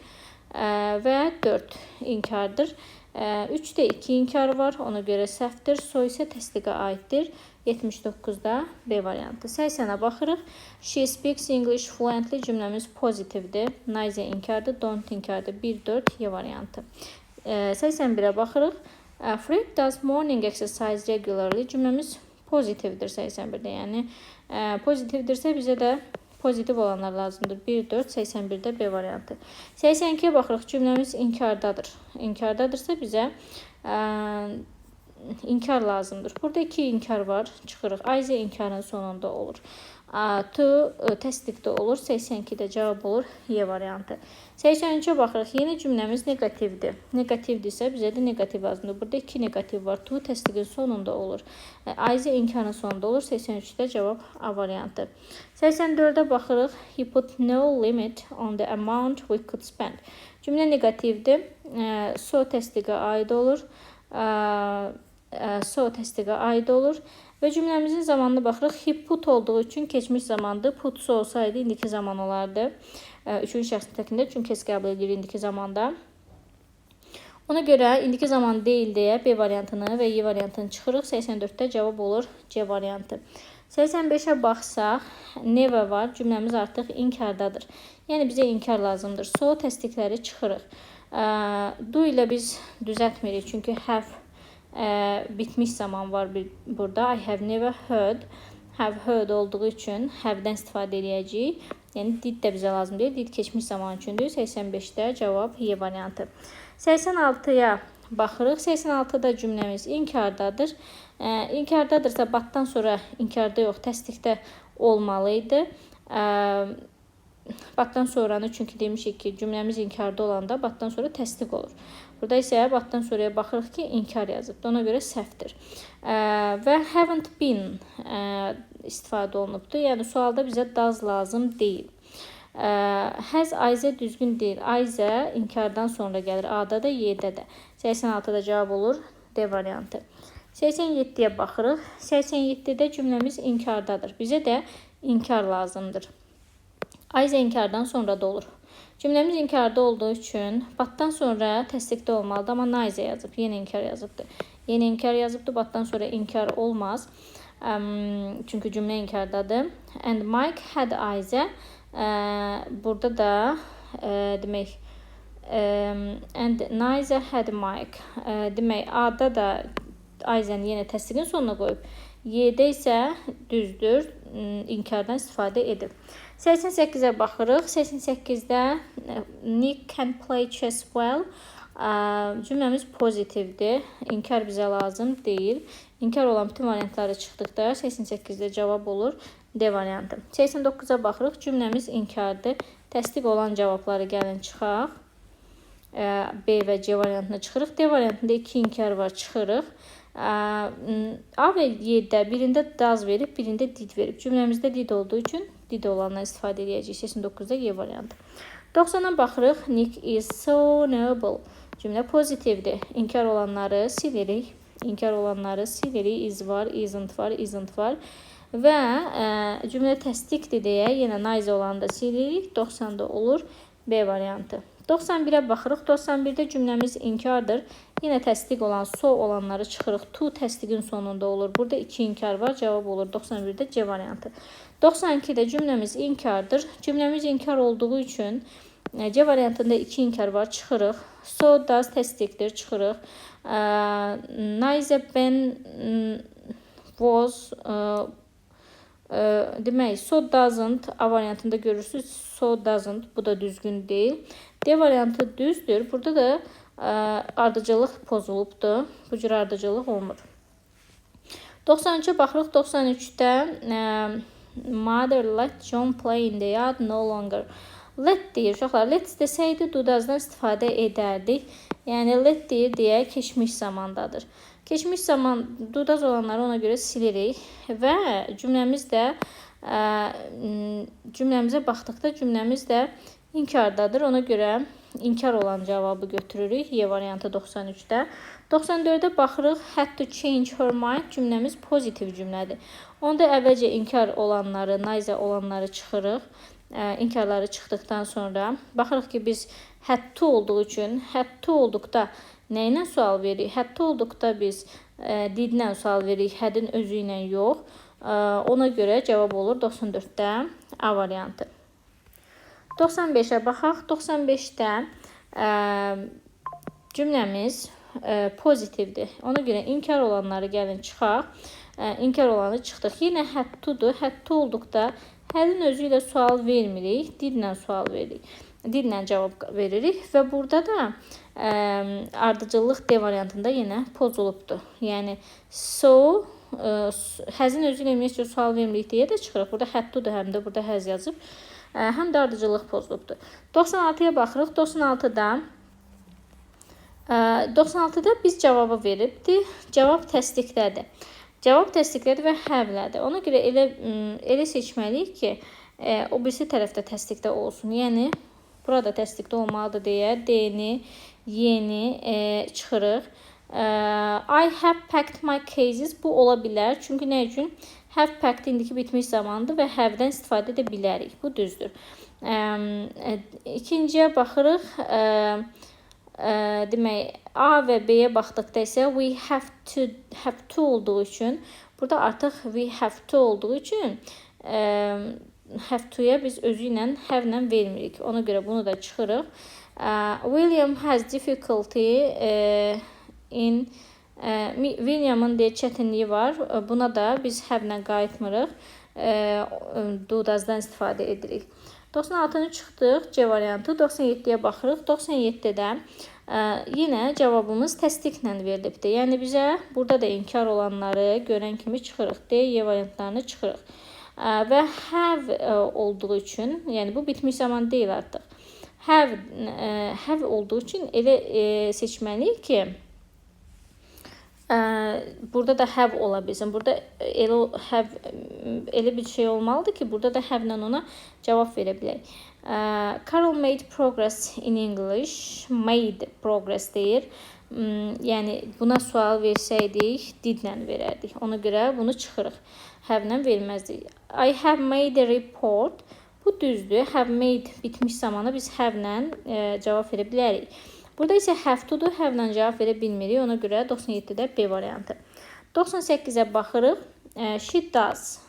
və 4 inkardır. 3-də 2 inkar var. Ona görə səhvdir. So isə təsdiqə aiddir. 79-da B variantı. 80-ə baxırıq. She speaks English fluently. Cümləmiz pozitivdir. Neither inkardır. Don't inkardır. 1, 4 Y variantı. 81-ə baxırıq. Fred does morning exercise regularly. Cümləmiz pozitivdir 81-də. Yəni pozitivdirsə bizə də pozitiv olanlar lazımdır. 1, 4, 81-də B variantı. 82-yə baxırıq. Cümləmiz inkardadır. İnkardadırsa bizə inkar lazımdır. Burada 2 inkar var. Çıxırıq. Ayzə inkarın sonunda olur. To təsdiqdə olur. 82-də cavab olur Y variantı. 83-ə baxırıq. Yeni cümləmiz negativdir. Negativdirsə bizə də negativ lazımdır. Burada 2 negativ var. To təsdiqin sonunda olur. Ayzə inkarın sonunda olur. 83-də cavab A variantı. 84-ə baxırıq. He put no limit on the amount we could spend. Cümlə negativdir. So təsdiqə aid olur. So təsdiqə aid olur. Və cümləmizin zamanına baxırıq. He put olduğu üçün keçmiş zamandır. Putsu olsaydı indiki zaman olardı. Üçüncü şəxsin təkində çünki kes qəbul edir indiki zamanda. Ona görə indiki zaman deyil deyə B variantını və Y variantını çıxırıq. 84-də cavab olur C variantı. 85-ə baxsaq, never var. Cümləmiz artıq inkardadır. Yəni bizə inkar lazımdır. So təsdiqləri çıxırıq. Do ilə biz düzəltmirik. Çünki have bitmiş zaman var burada. I have never heard. Have heard olduğu üçün have-dən istifadə edəcəyik. Yəni did də bizə lazım deyil. Did keçmiş zaman üçündür. 85-də cavab Y variantı. 86-ya baxırıq. 86-da cümləmiz inkardadır. İnkardadırsa batdan sonra inkarda yox, təsdiqdə olmalıydı. Batdan sonranı çünki demişik ki, cümləmiz inkarda olanda batdan sonra təsdiq olur. Burada isə batdan sonraya baxırıq ki, inkar yazıbdır. Ona görə səhvdir. Və haven't been istifadə olunubdur. Yəni sualda bizə does lazım deyil. Has Ayzə düzgün deyil. Ayzə inkardan sonra gəlir. A-da da, Y-də də. 86-da cavab olur D variantı. 87-yə baxırıq. 87-də cümləmiz inkardadır. Bizə də inkar lazımdır. Ayzə inkardan sonra da olur. Cümləmiz inkarda olduğu üçün batdan sonra təsdiqdə olmalıdır, amma Nayzə yazıb. Yenə inkar yazıbdır. Yenə inkar yazıbdır. Batdan sonra inkar olmaz. Çünki cümlə inkardadır. And Mike had Ayzə. Burada da demək and Nayzə had Mike. Demək A-da da Ayzəni yenə təsdiqin sonuna qoyub. Y-də isə düzdür, inkardan istifadə edib. 88-ə baxırıq. 88-də Nick can play chess well. Cümləmiz pozitivdir. İnkar bizə lazım deyil. İnkar olan bütün variantları çıxdıqda 88-də cavab olur D variantı. 89-a baxırıq. Cümləmiz inkardır. Təsdiq olan cavabları gəlin çıxaq. B və C variantına çıxırıq. D variantında 2 inkar var, çıxırıq. A və Y-də birində does verib, birində did verib. Cümləmizdə did olduğu üçün did olandan istifadə edəcəyik. 89-da Y variantı. 90-a baxırıq. Nick is so noble. Cümlə pozitivdir. İnkar olanları silirik. İnkar olanları silirik. Is var, isn't var, isn't var. Və cümlə təsdiqdir deyə yenə Nayzə olanı da silirik. 90-da olur B variantı. 91-ə baxırıq. 91-də cümləmiz inkardır. Yenə təsdiq olan, so olanları çıxırıq. To təsdiqin sonunda olur. Burada 2 inkar var. Cavab olur 91-də C variantı. 92-də cümləmiz inkardır. Cümləmiz inkar olduğu üçün C variantında 2 inkar var. Çıxırıq. So does təsdiqdir. Çıxırıq. Nayzə ben was demək, so doesn't A variantında görürsünüz. So doesn't. Bu da düzgün deyil. D variantı düzdür. Burada da ardıcıllıq pozulubdur. Bu cür ardıcıllıq olmur. 93-ə baxırıq. 93-də Mother let John play in the yard no longer. Let deyir. Uşaqlar, let istəsəydi do-doesdan istifadə edərdik. Yəni let deyir deyə keçmiş zamandadır. Keçmiş zaman do-does olanları ona görə silirik və cümləmizə baxdıqda cümləmiz də inkardadır. Ona görə inkar olan cavabı götürürük. Y variantı 93-də. 94-də baxırıq. Had to change her mind. Cümləmiz pozitiv cümlədir. Onda əvvəlcə inkar olanları, Nayzə olanları çıxırıq. İnkarları çıxdıqdan sonra baxırıq ki, biz had to olduğu üçün, had to olduqda nə ilə sual veririk? Had to olduqda biz didlə sual veririk, hadin özü ilə yox. Ona görə cavab olur 94-də A variantı. 95-ə baxaq. 95-də cümləmiz pozitivdir. Ona görə inkar olanları gəlin çıxaq. İnkar olanı çıxdıq. Yenə had to-dur. Had to olduqda hadin özü ilə sual vermirik, didlə sual veririk. Didlə cavab veririk və burada da ardıcıllıq D variantında yenə pozulubdur. Yəni so həzin özü ilə ümumiyyətcə sual vermirik deyə də çıxırıq. Burada had to-dur, həm də burada həz yazıb. Həm də ardıcıllıq pozulubdur. 96-ya baxırıq. 96-da biz cavabı veribdir. Cavab təsdiqdədir. Cavab təsdiqlədir və həvlədir. Ona görə elə seçməliyik ki, o birisi tərəfdə təsdiqdə olsun. Yəni, burada təsdiqdə olmalıdır deyə D-ni, Y-ni çıxırıq. I have packed my cases. Bu ola bilər. Çünki nə üçün? Have packed indiki bitmiş zamandır və have-dən istifadə edə bilərik. Bu düzdür. İkinciyə baxırıq. Demək, A və B-yə baxdıqda isə we have to olduğu üçün, burada artıq we have to olduğu üçün have to-ya biz özü ilə have-lə vermirik. Ona görə bunu da çıxırıq. William has difficulty in William'ın deyə çətinliyi var. Buna da biz have-lə qayıtmırıq. do does'dan istifadə edirik. 96-nı çıxdıq, C variantı. 97-yə baxırıq. 97-də yenə cavabımız təsdiqlə verilibdir. Yəni bizə burada da inkar olanları görən kimi çıxırıq. D, Y variantlarını çıxırıq. Və have olduğu üçün, yəni bu bitmiş zaman deyil artıq. Have olduğu üçün elə seçməliyik ki, burada da have ola bilsin. Burada elə bir şey olmalıdır ki, burada da have ilə ona cavab verə bilək. Carol made progress in English. Made progress deyir. Yəni buna sual versəydik, did-lə verərdik. Ona görə bunu çıxırıq. Have-lə verməzdik. I have made a report. Bu düzdür. Have made bitmiş zamana biz have-lə cavab verə bilərik. Burada isə have to-dur, have-lə cavab verə bilmirik. Ona görə 97-də B variantı. 98-ə baxırıq. She does.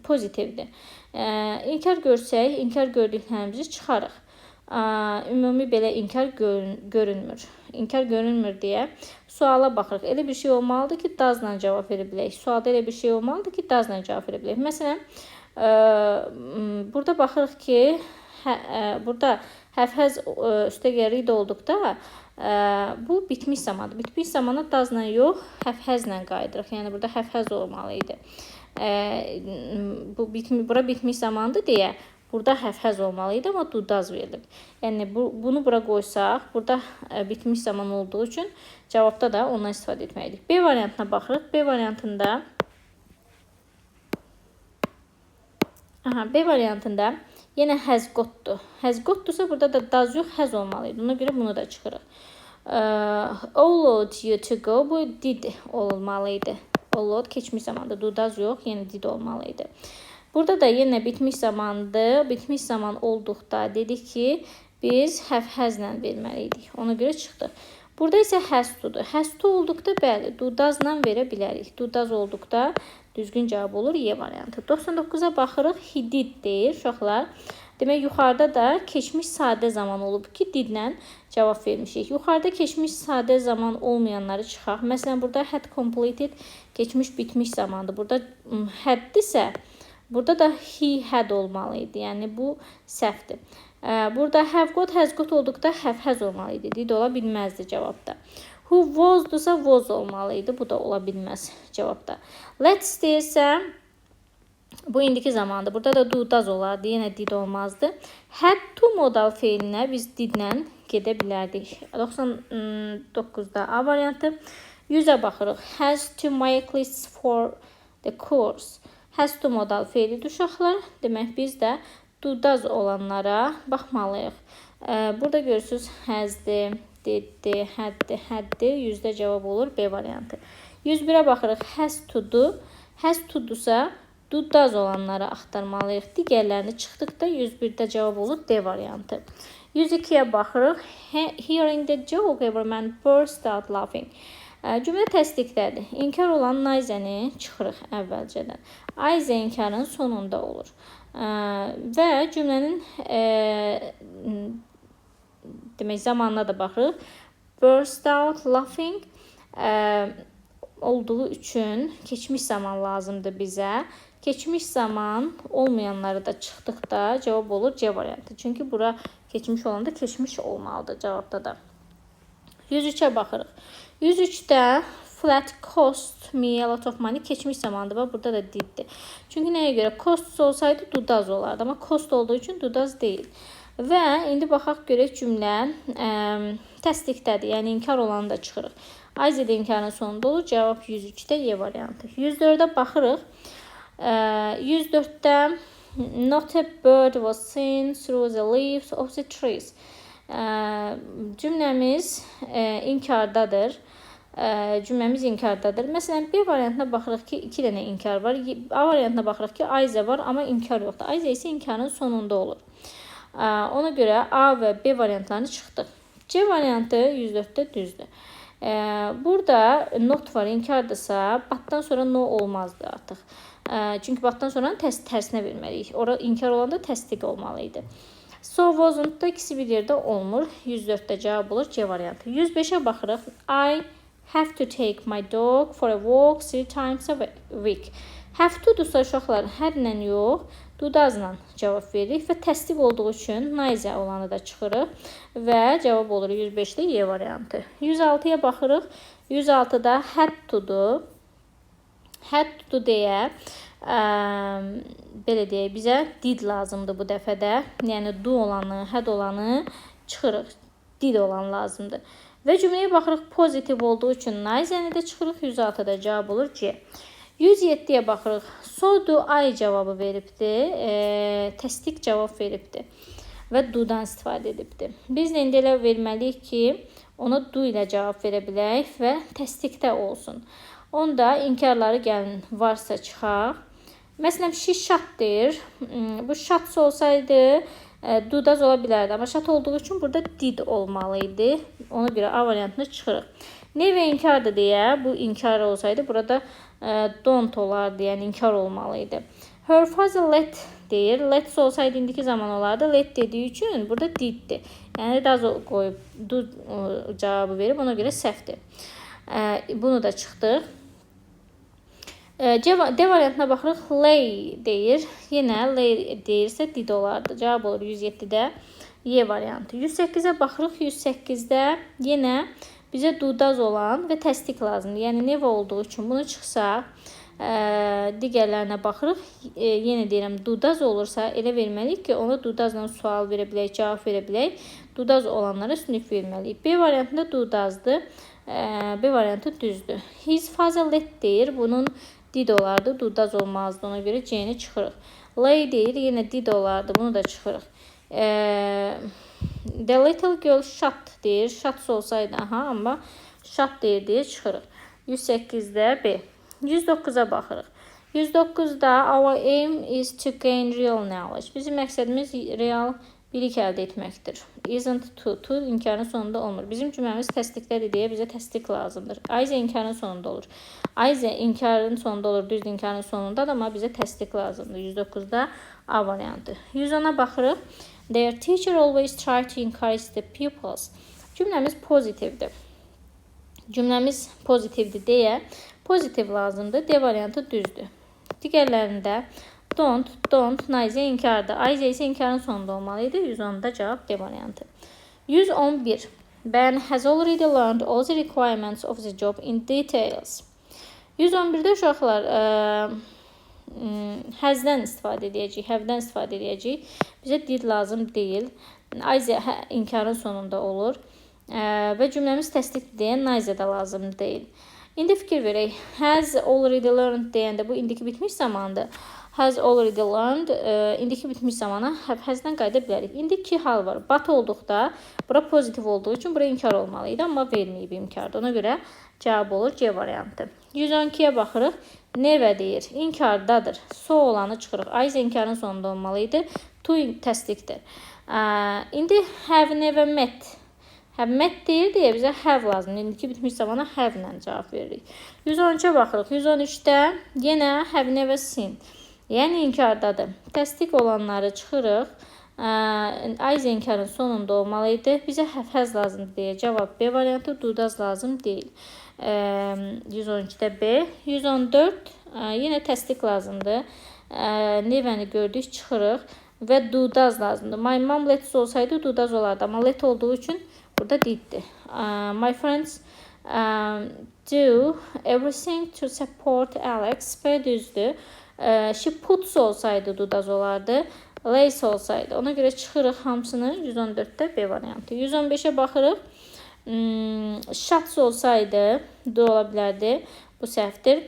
Pozitivdir. İnkar görsək, inkar gördüklərimizi çıxarıq. Ümumi belə inkar görünmür. İnkar görünmür deyə suala baxırıq. Elə bir şey olmalıdır ki, does-la cavab verə bilək. Sualda elə bir şey olmalıdır ki, does-la cavab verə bilək. Məsələn, burada baxırıq ki, burada have-has üstə gəri olduqda bu bitmiş zamandır. Bitmiş zamana does-la yox, have-has-la qayıdırıq. Yəni burada have-has olmalı idi. Bura bitmiş zamandır deyə burada have-has olmalı idi, amma do does verilib. Yəni bunu bura qoysaq, burada bitmiş zaman olduğu üçün cavabda da ondan istifadə etməliydik. B variantına baxırıq. B variantında B variantında yenə has got-dur. Has got-dursa burada da does yox, has olmalıydı. Ona görə bunu da çıxırıq. Allowed you to go. Bu did olmalıydı. Allowed keçmiş zamandır. Do does yox, yəni did olmalıydı. Burada da yenə bitmiş zamandır. Bitmiş zaman olduqda dedik ki, biz have-has-lə verməliydik. Ona görə çıxdıq. Burada isə has to-dur. Has to olduqda bəli, do does-la verə bilərik. Do does olduqda düzgün cavab olur Y variantı. 99-a baxırıq. He did deyir uşaqlar. Demək, yuxarıda da keçmiş sadə zaman olub ki, did-lə cavab vermişik. Yuxarıda keçmiş sadə zaman olmayanları çıxaq. Məsələn, burada had completed keçmiş bitmiş zamandır. Burada haddirsə, burada da he had olmalıydı. Yəni bu səhvdir. Burada have got, has got olduqda have has olmalıydı. Did ola bilməzdi cavabda. Who was-dursa was olmalıydı. Bu da ola bilməz cavabda. Let's deyirsə, bu indiki zamandır. Burada da do does olardı. Yenə did olmazdı. Had to modal feilinə biz didlə gedə bilərdik. 99-da A variantı. 100-ə baxırıq. Has to make lists for the course. Has to modal feilidir uşaqlar. Demək, biz də do does olanlara baxmalıyıq. Burada görürsünüz has'dir, diddir, haddir. 100-də cavab olur B variantı. 101-ə baxırıq. Has to do. Has to do'sa do does olanları axtarmalıyıq. Digərlərini çıxdıqda 101-də cavab olur D variantı. 102-yə baxırıq. Hearing the joke, everyone burst out laughing. Cümlə təsdiqlədir. İnkar olan Nayzəni çıxırıq əvvəlcədən. Ayzə inkarın sonunda olur. Və cümlənin demək, zamanına da baxırıq. Burst out laughing olduğu üçün keçmiş zaman lazımdır bizə. Keçmiş zaman olmayanları da çıxdıqda cavab olur C variantı. Çünki bura keçmiş olanda keçmiş olmalıdır cavabda da. 103-ə baxırıq. 103-də flat cost me a lot of money keçmiş zamandır və burada da diddir. Çünki nəyə görə? Cost olsaydı do does olardı, amma cost olduğu üçün do does deyil. Və indi baxaq görək cümlə təsdiqdədir, yəni inkar olanı da çıxırıq. Ayzədə inkarın sonunda olur. Cavab 103-də Y variantı. 104-də baxırıq. 104-də not a bird was seen through the leaves of the trees. Cümləmiz inkardadır. Məsələn, B variantına baxırıq ki, 2 dənə inkar var. A variantına baxırıq ki, Ayzə var, amma inkar yoxdur. Ayzə isə inkarın sonunda olur. Ona görə A və B variantlarını çıxdıq. C variantı 104-də düzdür. Burada not var, inkardırsa, batdan sonra no olmazdı artıq. Çünki batdan sonra tərsinə verməliyik. Ora inkar olanda təsdiq olmalıydı. So wasn't-da ikisi bir yerdə olmur. 104-də cavab olur C variantı. 105-ə baxırıq. I have to take my dog for a walk 3 times a week. Have to-dursa uşaqlar hərlə yox, do does-la cavab veririk və təsdiq olduğu üçün nice olanı da çıxırıq və cavab olur 105-li Y variantı. 106-ya baxırıq. 106-da had to-dur. Had to deyə belə deyək, bizə did lazımdır bu dəfədə. Yəni do olanı, had olanı çıxırıq. Did olan lazımdır. Və cümləyə baxırıq, pozitiv olduğu üçün nice-ni də çıxırıq. 106-da cavab olur C. 107-yə baxırıq. So do I cavabı veribdi. Təsdiq cavab veribdi. Və do-dan istifadə edibdi. Biz də indi elə verməliyik ki, ona do ilə cavab verə bilək və təsdiqdə olsun. Onda inkarları gəlin varsa çıxaq. Məsələn, she shot deyir. Bu shots olsaydı do-daz ola bilərdi. Amma shot olduğu üçün burada did olmalıydı. Ona görə A variantını çıxırıq. Nevə inkardır deyə, bu inkar olsaydı burada don't olardı, yəni inkar olmalıydı. Her father let deyir. Let olsaydı indiki zaman olardı. Let dediyi üçün burada diddir. Yəni daz qoyub do cavabı verib, ona görə səhvdir. Bunu da çıxdıq. D variantına baxırıq. Lay deyir. Yenə lay deyirsə did olardı. Cavab olur 107-də Y variantı. 108-ə baxırıq. 108-də yenə bizə do-daz olan və təsdiq lazımdır. Yəni nev olduğu üçün bunu çıxsaq, digərlərinə baxırıq. Yenə deyirəm, do-daz olursa elə verməliyik ki, ona do-dazla sual verə bilək, cavab verə bilək. Do-daz olanlara üstünlük verməliyik. B variantında do-dazdır. B variantı düzdür. His father let deyir. Bunun did olardı, do-daz olmazdı. Ona görə C-ni çıxırıq. Lay deyir, yenə did olardı. Bunu da çıxırıq. The little girl shot deyir. Shots olsaydı, amma shot deyir deyə çıxırıq. 108-də B. 109-a baxırıq. 109-da our aim is to gain real knowledge. Bizim məqsədimiz real bilik əldə etməkdir. Isn't to inkarın sonunda olmur. Bizim cümləmiz təsdiqlədir deyə bizə təsdiq lazımdır. Ayzə inkarın sonunda olur. Ayzə inkarın sonunda olur, düzdür inkarın sonunda, amma bizə təsdiq lazımdır. 109-da A variantı. 110-a baxırıq. Their teacher always try to encourage the pupils. Cümləmiz pozitivdir. Cümləmiz pozitivdir deyə pozitiv lazımdır. D variantı düzdür. Digərlərində don't, nice inkardır. Ayzə isə inkarın sonunda olmalıydı. 110-da cavab D variantı. 111. Ben has already learned all the requirements of the job in details. 111-də uşaqlar has-dən istifadə edəcəyik, have-dən istifadə edəcəyik. Bizə did lazım deyil. Ayzə inkarın sonunda olur. Və cümləmiz təsdiqdir deyə nice də lazım deyil. İndi fikir verək. Has already learned deyəndə bu indiki bitmiş zamandır. Has already learned indiki bitmiş zamana has-dən qayıda bilərik. İndi iki hal var. But olduqda bura pozitiv olduğu üçün bura inkar olmalıydı, amma verməyib imkardı. Ona görə cavab olur C variantı. 112-yə baxırıq. Nevə deyir. İnkardadır. So olanı çıxırıq. Ayzə inkarın sonunda olmalıydı. To təsdiqdir. İndi have never met. Have met deyir deyə bizə have lazımdır. İndiki bitmiş zamana have ilə cavab veririk. 113-ə baxırıq. 113-də yenə have never seen. Yəni inkardadır. Təsdiq olanları çıxırıq. Ayzə inkarın sonunda olmalıydı. Bizə has lazımdır deyə cavab B variantı, do-daz lazım deyil. 113-də B. 114 yenə təsdiq lazımdır. Nevəni gördük, çıxırıq və do-daz lazımdır. My mom let olsaydı do-daz olardı, amma let olduğu üçün burada diddir. My friends do everything to support Alex. B düzdür. She puts olsaydı do-daz olardı. Lace olsaydı. Ona görə çıxırıq hamısını 114-də B variantı. 115-ə baxırıq. Shots olsaydı do ola bilərdi. Bu səhvdir.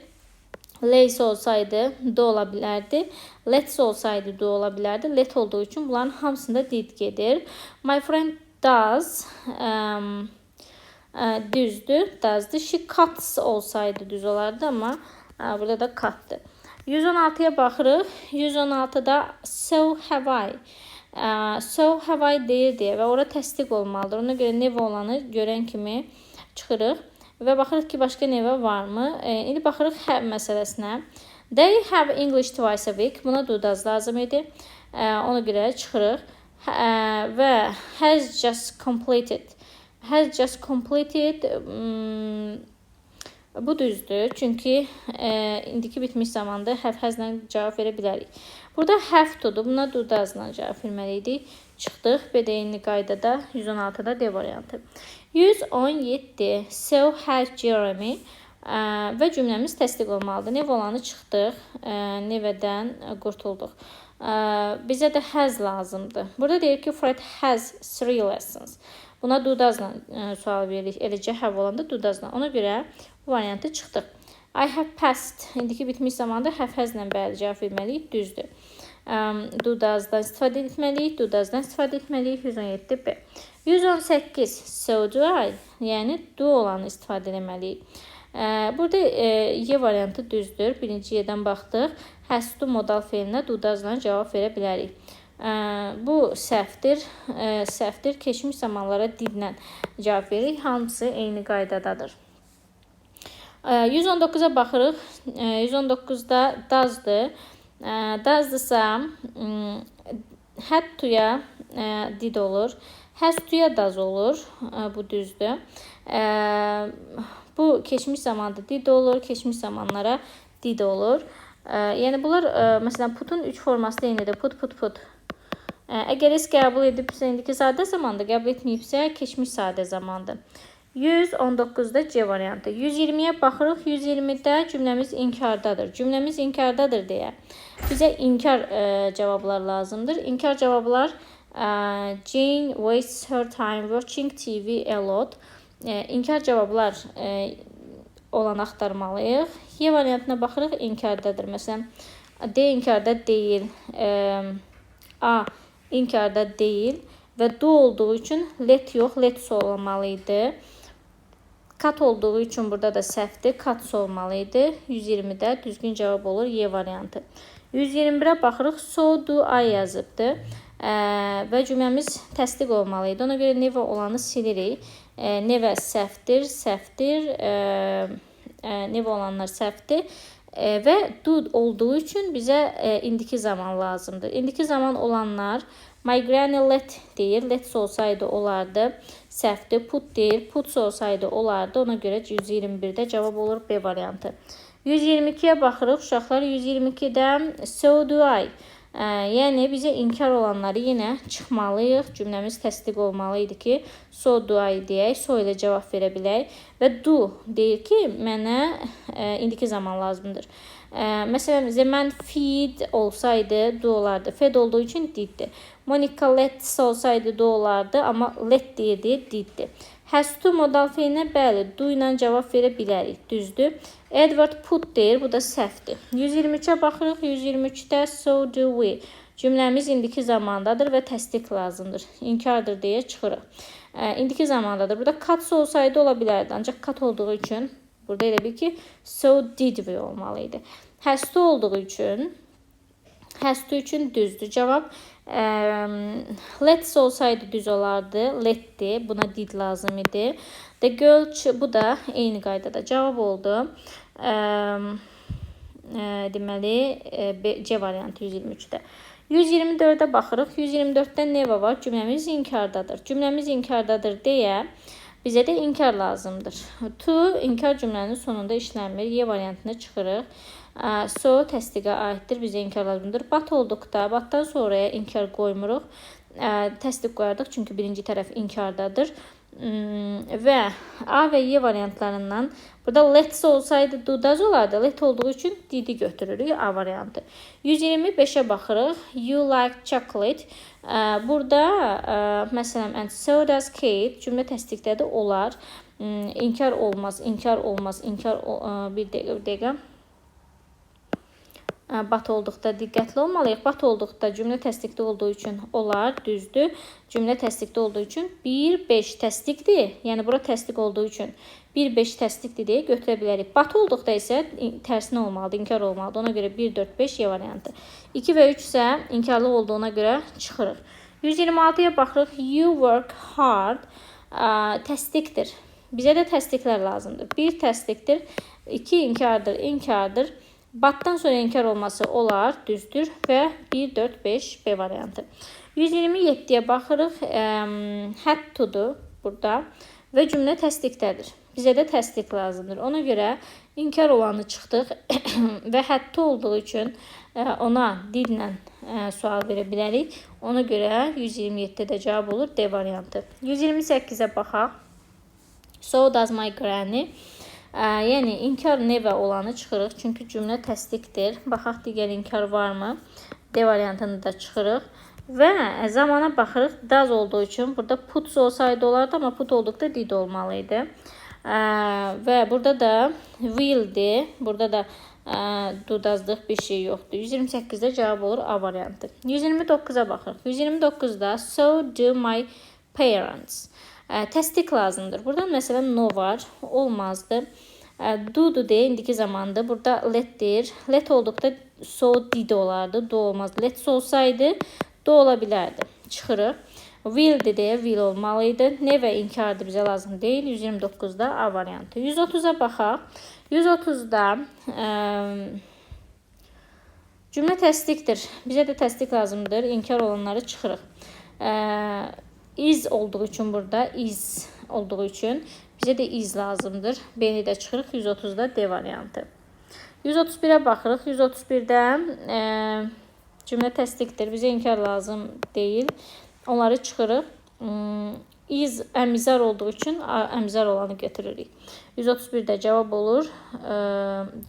Lace olsaydı do ola bilərdi. Let's olsaydı do ola bilərdi. Let olduğu üçün bunların hamısında did gedir. My friend does düzdür. Does'dır. She cuts olsaydı düz olardı, amma burada da cut'dır. 116-ya baxırıq. 116-da so have I. So have I deyir deyə və ora təsdiq olmalıdır. Ona görə nev olanı görən kimi çıxırıq və baxırıq ki, başqa nevə varmı? İndi baxırıq have məsələsinə. They have English twice a week. Buna do-daz lazım idi. Ona görə çıxırıq və has just completed. Has just completed Bu düzdür, çünki indiki bitmiş zamanda have-haslə cavab verə bilərik. Burada have to-dur, buna do does-la cavab verməliydik. Çıxdıq, BDN-li qaydada 116-da D variantı. 117. So has Jeremy və cümləmiz təsdiq olmalıdır. Nev olanı çıxdıq, nevədən qurtulduq. Bizə də has lazımdır. Burada deyir ki, Fred has 3 lessons. Buna do does-la sual veririk. Eləcə have olanda do does-la. Ona görə bu variantı çıxdıq. I have passed. İndiki bitmiş zamanda have has-lə bəli cavab verməliyik. Düzdür. Do does-dan istifadə etməliyik. Do does-dan istifadə etməliyik. 117B. 118. So do I. Yəni do olanı istifadə etməliyik. Burada Y variantı düzdür. Birinci Y-dən baxdıq. Has to modal feilinə do does-la cavab verə bilərik. Bu səhvdir. Səhvdir. Keçmiş zamanlara didlə cavab veririk. Hamısı eyni qaydadadır. 119-a baxırıq. 119-da does-dır. Does-dırsa had to-ya did olur. Has to-ya does olur. Bu düzdür. Bu keçmiş zamanda did olur. Keçmiş zamanlara did olur. Yəni bunlar məsələn putun 3 forması da eynidir. Put. Əgər es qəbul edibsə indiki sadə zamanda, qəbul etməyibsə keçmiş sadə zamandır. 119-da C variantı. 120-yə baxırıq. 120-də cümləmiz inkardadır. Cümləmiz inkardadır deyə bizə inkar cavablar lazımdır. İnkar cavablar Jane wastes her time watching TV a lot. İnkar cavablar olan axtarmalıyıq. Y variantına baxırıq. İnkardadır. Məsələn, D inkarda deyil. A inkarda deyil və do olduğu üçün let yox, let's olmalıydı. Kat olduğu üçün burada da səhvdir. Cuts olmalıydı. 120-də düzgün cavab olur Y variantı. 121-ə baxırıq. So do I yazıbdır. Və cümləmiz təsdiq olmalıydı. Ona görə nevə olanı silirik. Nevə səhvdir, nevə olanlar səhvdir. Və do olduğu üçün bizə indiki zaman lazımdır. İndiki zaman olanlar my granny let deyir. Let's olsaydı olardı. Səhvdir. Put deyir. Puts olsaydı olardı. Ona görə 121-də cavab olur B variantı. 122-yə baxırıq. Uşaqlar 122-də so do I. Yəni bizə inkar olanları yenə çıxmalıyıq. Cümləmiz təsdiq olmalıydı ki, so do I deyək, so ilə cavab verə bilək və do deyir ki, mənə indiki zaman lazımdır. Məsələn, mən feed olsaydı do olardı. Fed olduğu üçün diddir. Monica let's olsaydı do olardı, amma let deyirdi, diddir. Has to modal feilinə bəli, do ilə cavab verə bilərik. Düzdür. Edward put deyir, bu da səhvdir. 123-ə baxırıq. 123-də so do we. Cümləmiz indiki zamandadır və təsdiq lazımdır. İnkardır deyə çıxırıq. İndiki zamandadır. Burada cuts olsaydı ola bilərdi. Ancaq cut olduğu üçün burada elə bil ki so did we olmalıydı. Has to olduğu üçün düzdür cavab. Let's olsaydı düz olardı. Let'di. Buna did lazım idi. The girl, bu da eyni qaydada cavab oldu. Deməli, C variantı 123-də. 124-də baxırıq. 124-də nevə var. Cümləmiz inkardadır. Cümləmiz inkardadır deyə bizə də inkar lazımdır. To inkar cümlənin sonunda işlənmir. Y variantına çıxırıq. So təsdiqə aiddir. Bizə inkar lazımdır. But olduqda, batdan sonraya inkar qoymuruq. Təsdiq qoyardıq, çünki birinci tərəf inkardadır. Və A və Y variantlarından burada let's olsaydı do does olardı. Let olduğu üçün didi götürürük. A variantı. 125-ə baxırıq. You like chocolate. Burada məsələn, and so does Kate. Cümlə təsdiqdədir. Olar. İnkar olmaz. Bir dəqiqə. Bat olduqda diqqətli olmalıyıq. Bat olduqda cümlə təsdiqdə olduğu üçün olar, düzdür. Cümlə təsdiqdə olduğu üçün 1-5 təsdiqdir. Yəni, bura təsdiq olduğu üçün 1-5 təsdiqdir deyə götürə bilərik. Bat olduqda isə tərsinə olmalıdır, inkar olmalıdır. Ona görə 1-4-5 Y variantı. 2 və 3 isə inkarlıq olduğuna görə çıxırıq. 126-ya baxırıq. You work hard. Təsdiqdir. Bizə də təsdiqlər lazımdır. 1 təsdiqdir. 2 inkardır. Batdan sonra inkar olması olar, düzdür və 1-4-5 B variantı. 127-yə baxırıq. Had to-dur burada və cümlə təsdiqdədir. bizə də təsdiq lazımdır. Ona görə inkar olanı çıxdıq və hətta olduğu üçün ona dillə sual verə bilərik. Ona görə 127-də cavab olur D variantı. 128-ə baxaq. So does my granny. Yəni inkar nevə olanı çıxırıq. Çünki cümlə təsdiqdir. Baxaq digər inkar varmı? D variantını da çıxırıq. Və zamana baxırıq. Does olduğu üçün burada puts olsaydı olardı, amma put olduqda did olmalıydı. Və burada da will'dir. Burada da do does'lıq bir şey yoxdur. 128-də cavab olur A variantı. 129-a baxırıq. 129-da so do my parents. Təsdiq lazımdır. Burada məsələn no var, olmazdı. Do-dur deyə indiki zamandır. Burada let-dir. Let olduqda so did olardı, do olmazdı. Let olsaydı do ola bilərdi. Çıxırıq. Will-dir deyə will olmalıydı. Nevə inkardır, bizə lazım deyil. 129-da A variantı. 130-a baxaq. 130-da cümlə təsdiqdir. Bizə də təsdiq lazımdır. İnkar olanları çıxırıq. Is olduğu üçün burada, is olduğu üçün bizə də is lazımdır. B-ni də çıxırıq. 130-da D variantı. 131-ə baxırıq. 131-də cümlə təsdiqdir. Bizə inkar lazım deyil. Onları çıxırıq. Is əmizar olduğu üçün əmizar olanı götürürük. 131-də cavab olur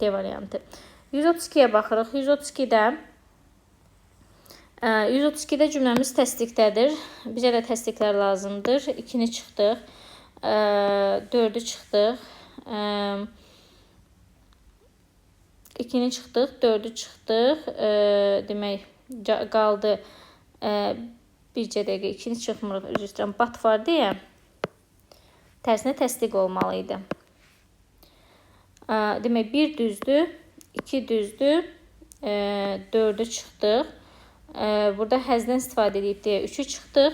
D variantı. 132-yə baxırıq. 132-də cümləmiz təsdiqdədir. Bizə də təsdiqlər lazımdır. 2-ni çıxdıq. 4-ü çıxdıq. 2-ni çıxdıq. 4-ü çıxdıq. Demək, qaldı bircə dəqiqə. 2-ni çıxmırıq. Üzr istəyirəm. But var deyə tərsinə təsdiq olmalıydı. Demək, 1 düzdür. 2 düzdür. 4-ü çıxdıq. Burada həzdən istifadə edib deyə 3-ü çıxdıq.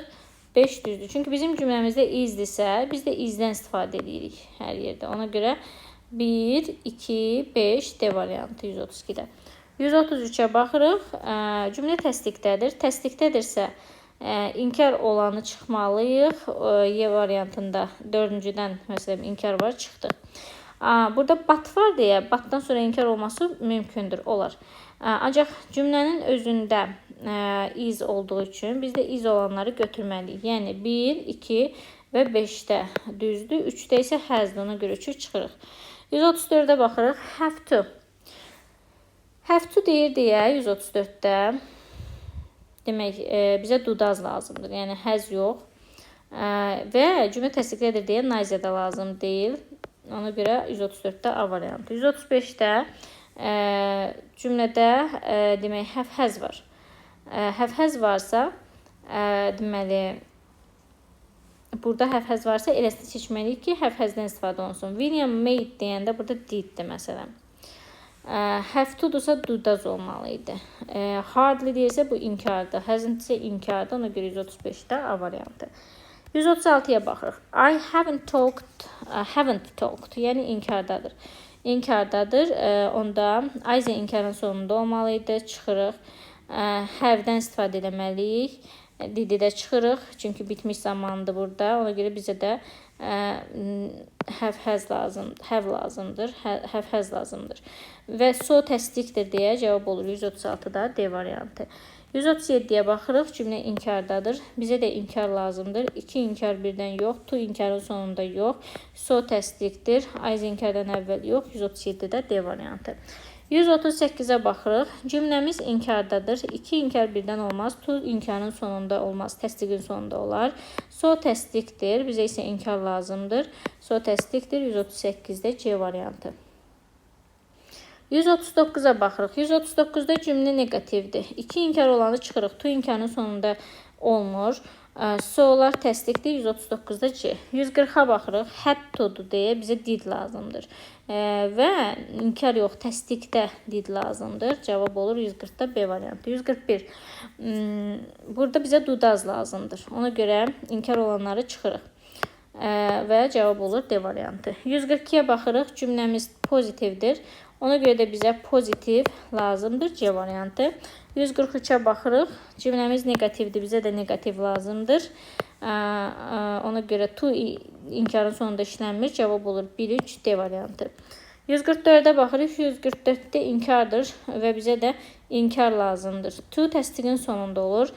5 düzdür. Çünki bizim cümləmizdə izdirsə, biz də izdən istifadə edirik hər yerdə. Ona görə 1, 2, 5 D variantı 132-də. 133-ə baxırıq. Cümlə təsdiqdədir. Təsdiqdədirsə, inkar olanı çıxmalıyıq. Y variantında 4-cüdən məsələn inkar var, çıxdıq. Burada but var deyə, butdan sonra inkar olması mümkündür, olar. Ancaq cümlənin özündə is olduğu üçün biz də is olanları götürməliyik. Yəni 1, 2 və 5-də düzdür. 3-də isə həzdir. Ona görə 3-ü çıxırıq. 134-də baxırıq. Have to. Have to deyir deyə 134-də demək bizə do does lazımdır. Yəni həz yox. Və cümlə təsdiqlidir deyə neither də lazım deyil. Ona görə 134-də A variantı. 135-də cümlədə demək have has var. Have has varsa deməli burada have has varsa eləsini seçməliyik ki, have has-dən istifadə olunsun. William made deyəndə burada did-dir məsələn. Have to-dursa do does olmalıydı. Hardly deyirsə bu inkardır. Hasn't isə inkardır. Ona görə 135-də A variantı. 136-ya baxırıq. I haven't talked. Yəni inkardadır. İnkardadır. Onda I isə inkarın sonunda olmalıydı. Çıxırıq. Have-dən istifadə eləməliyik. Didi-də çıxırıq. Çünki bitmiş zamandır burada. Ona görə bizə də have lazımdır. Have has lazımdır. Və so təsdiqdir deyə cavab olur 136-da D variantı. 137-yə baxırıq. Cümlə inkardadır. Bizə də inkar lazımdır. 2 inkar birdən yox. To inkarın sonunda yox. So təsdiqdir. Aiz inkardan əvvəl yox. 137-də D variantı. 138-ə baxırıq. Cümləmiz inkardadır. 2 inkar birdən olmaz. To inkarın sonunda olmaz. Təsdiqin sonunda olar. So təsdiqdir. Bizə isə inkar lazımdır. So təsdiqdir. 138-də C variantı. 139-a baxırıq. 139-da cümlə negativdir. 2 inkar olanı çıxırıq. To inkarın sonunda olmur. So'lar təsdiqdir. 139-da C. 140-a baxırıq. Had to-dur deyə bizə did lazımdır. Və inkar yox, təsdiqdə did lazımdır. Cavab olur 140-da B variantı. 141. Burada bizə do does lazımdır. Ona görə inkar olanları çıxırıq. Və cavab olur D variantı. 142-yə baxırıq. Cümləmiz pozitivdir. Ona görə də bizə pozitiv lazımdır C variantı. 143-ə baxırıq. Cümləmiz negativdir, bizə də negativ lazımdır. Ona görə to inkarın sonunda işlənmir. Cavab olur 1-3 D variantı. 144-ə baxırıq. 144-də inkardır və bizə də inkar lazımdır. To təsdiqin sonunda olur.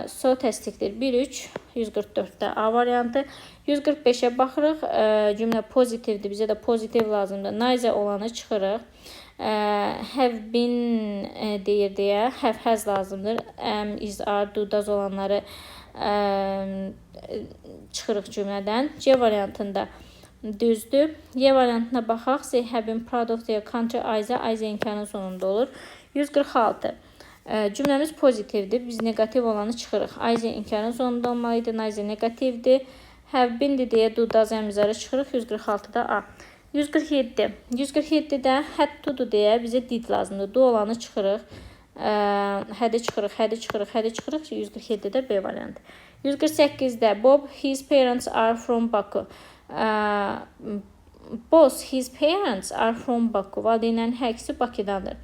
So təsdiqdir. 1-3 144-də A variantı. 145-ə baxırıq. Cümlə pozitivdir. Bizə də pozitiv lazımdır. Neither olanı çıxırıq. Have been deyir deyə have has lazımdır. Am, is, are, do, does olanları çıxırıq cümlədən. C variantında düzdür. Y variantına baxaq. They have been proud of their country. Ayza inkarın sonunda olur. 146. Cümləmiz pozitivdir. Biz negativ olanı çıxırıq. Ayza inkarın sonunda olmalıydı. Neither negativdir. Have been deyə do, does, əmizarı çıxırıq. 146-da A. 147. 147-də had to-dur deyə bizə did lazımdır. Do olanı çıxırıq. Hədi çıxırıq, hədi çıxırıq, hədi çıxırıq. 147-də B variantı. 148-də Bob, his parents are from Baku. Both his parents are from Baku. Valideynlərin hər ikisi Bakıdandır.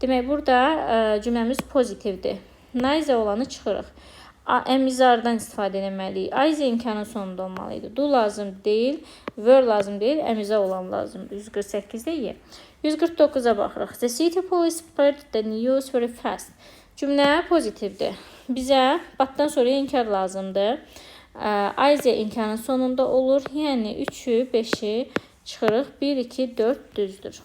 Demək, burada cümləmiz pozitivdir. Neither olanı çıxırıq. Əmizardan istifadə etməliyik. Ayza imkanın sonunda olmalıydı. Do lazım deyil, were lazım deyil, əmizə olan lazımdır. 148-də Y. 149-a baxırıq. The city police spread the news very fast. Cümlə pozitivdir. Bizə batdan sonra inkar lazımdır. Ayza imkanın sonunda olur. Yəni 3-ü, 5-i çıxırıq. 1, 2, 4 düzdür.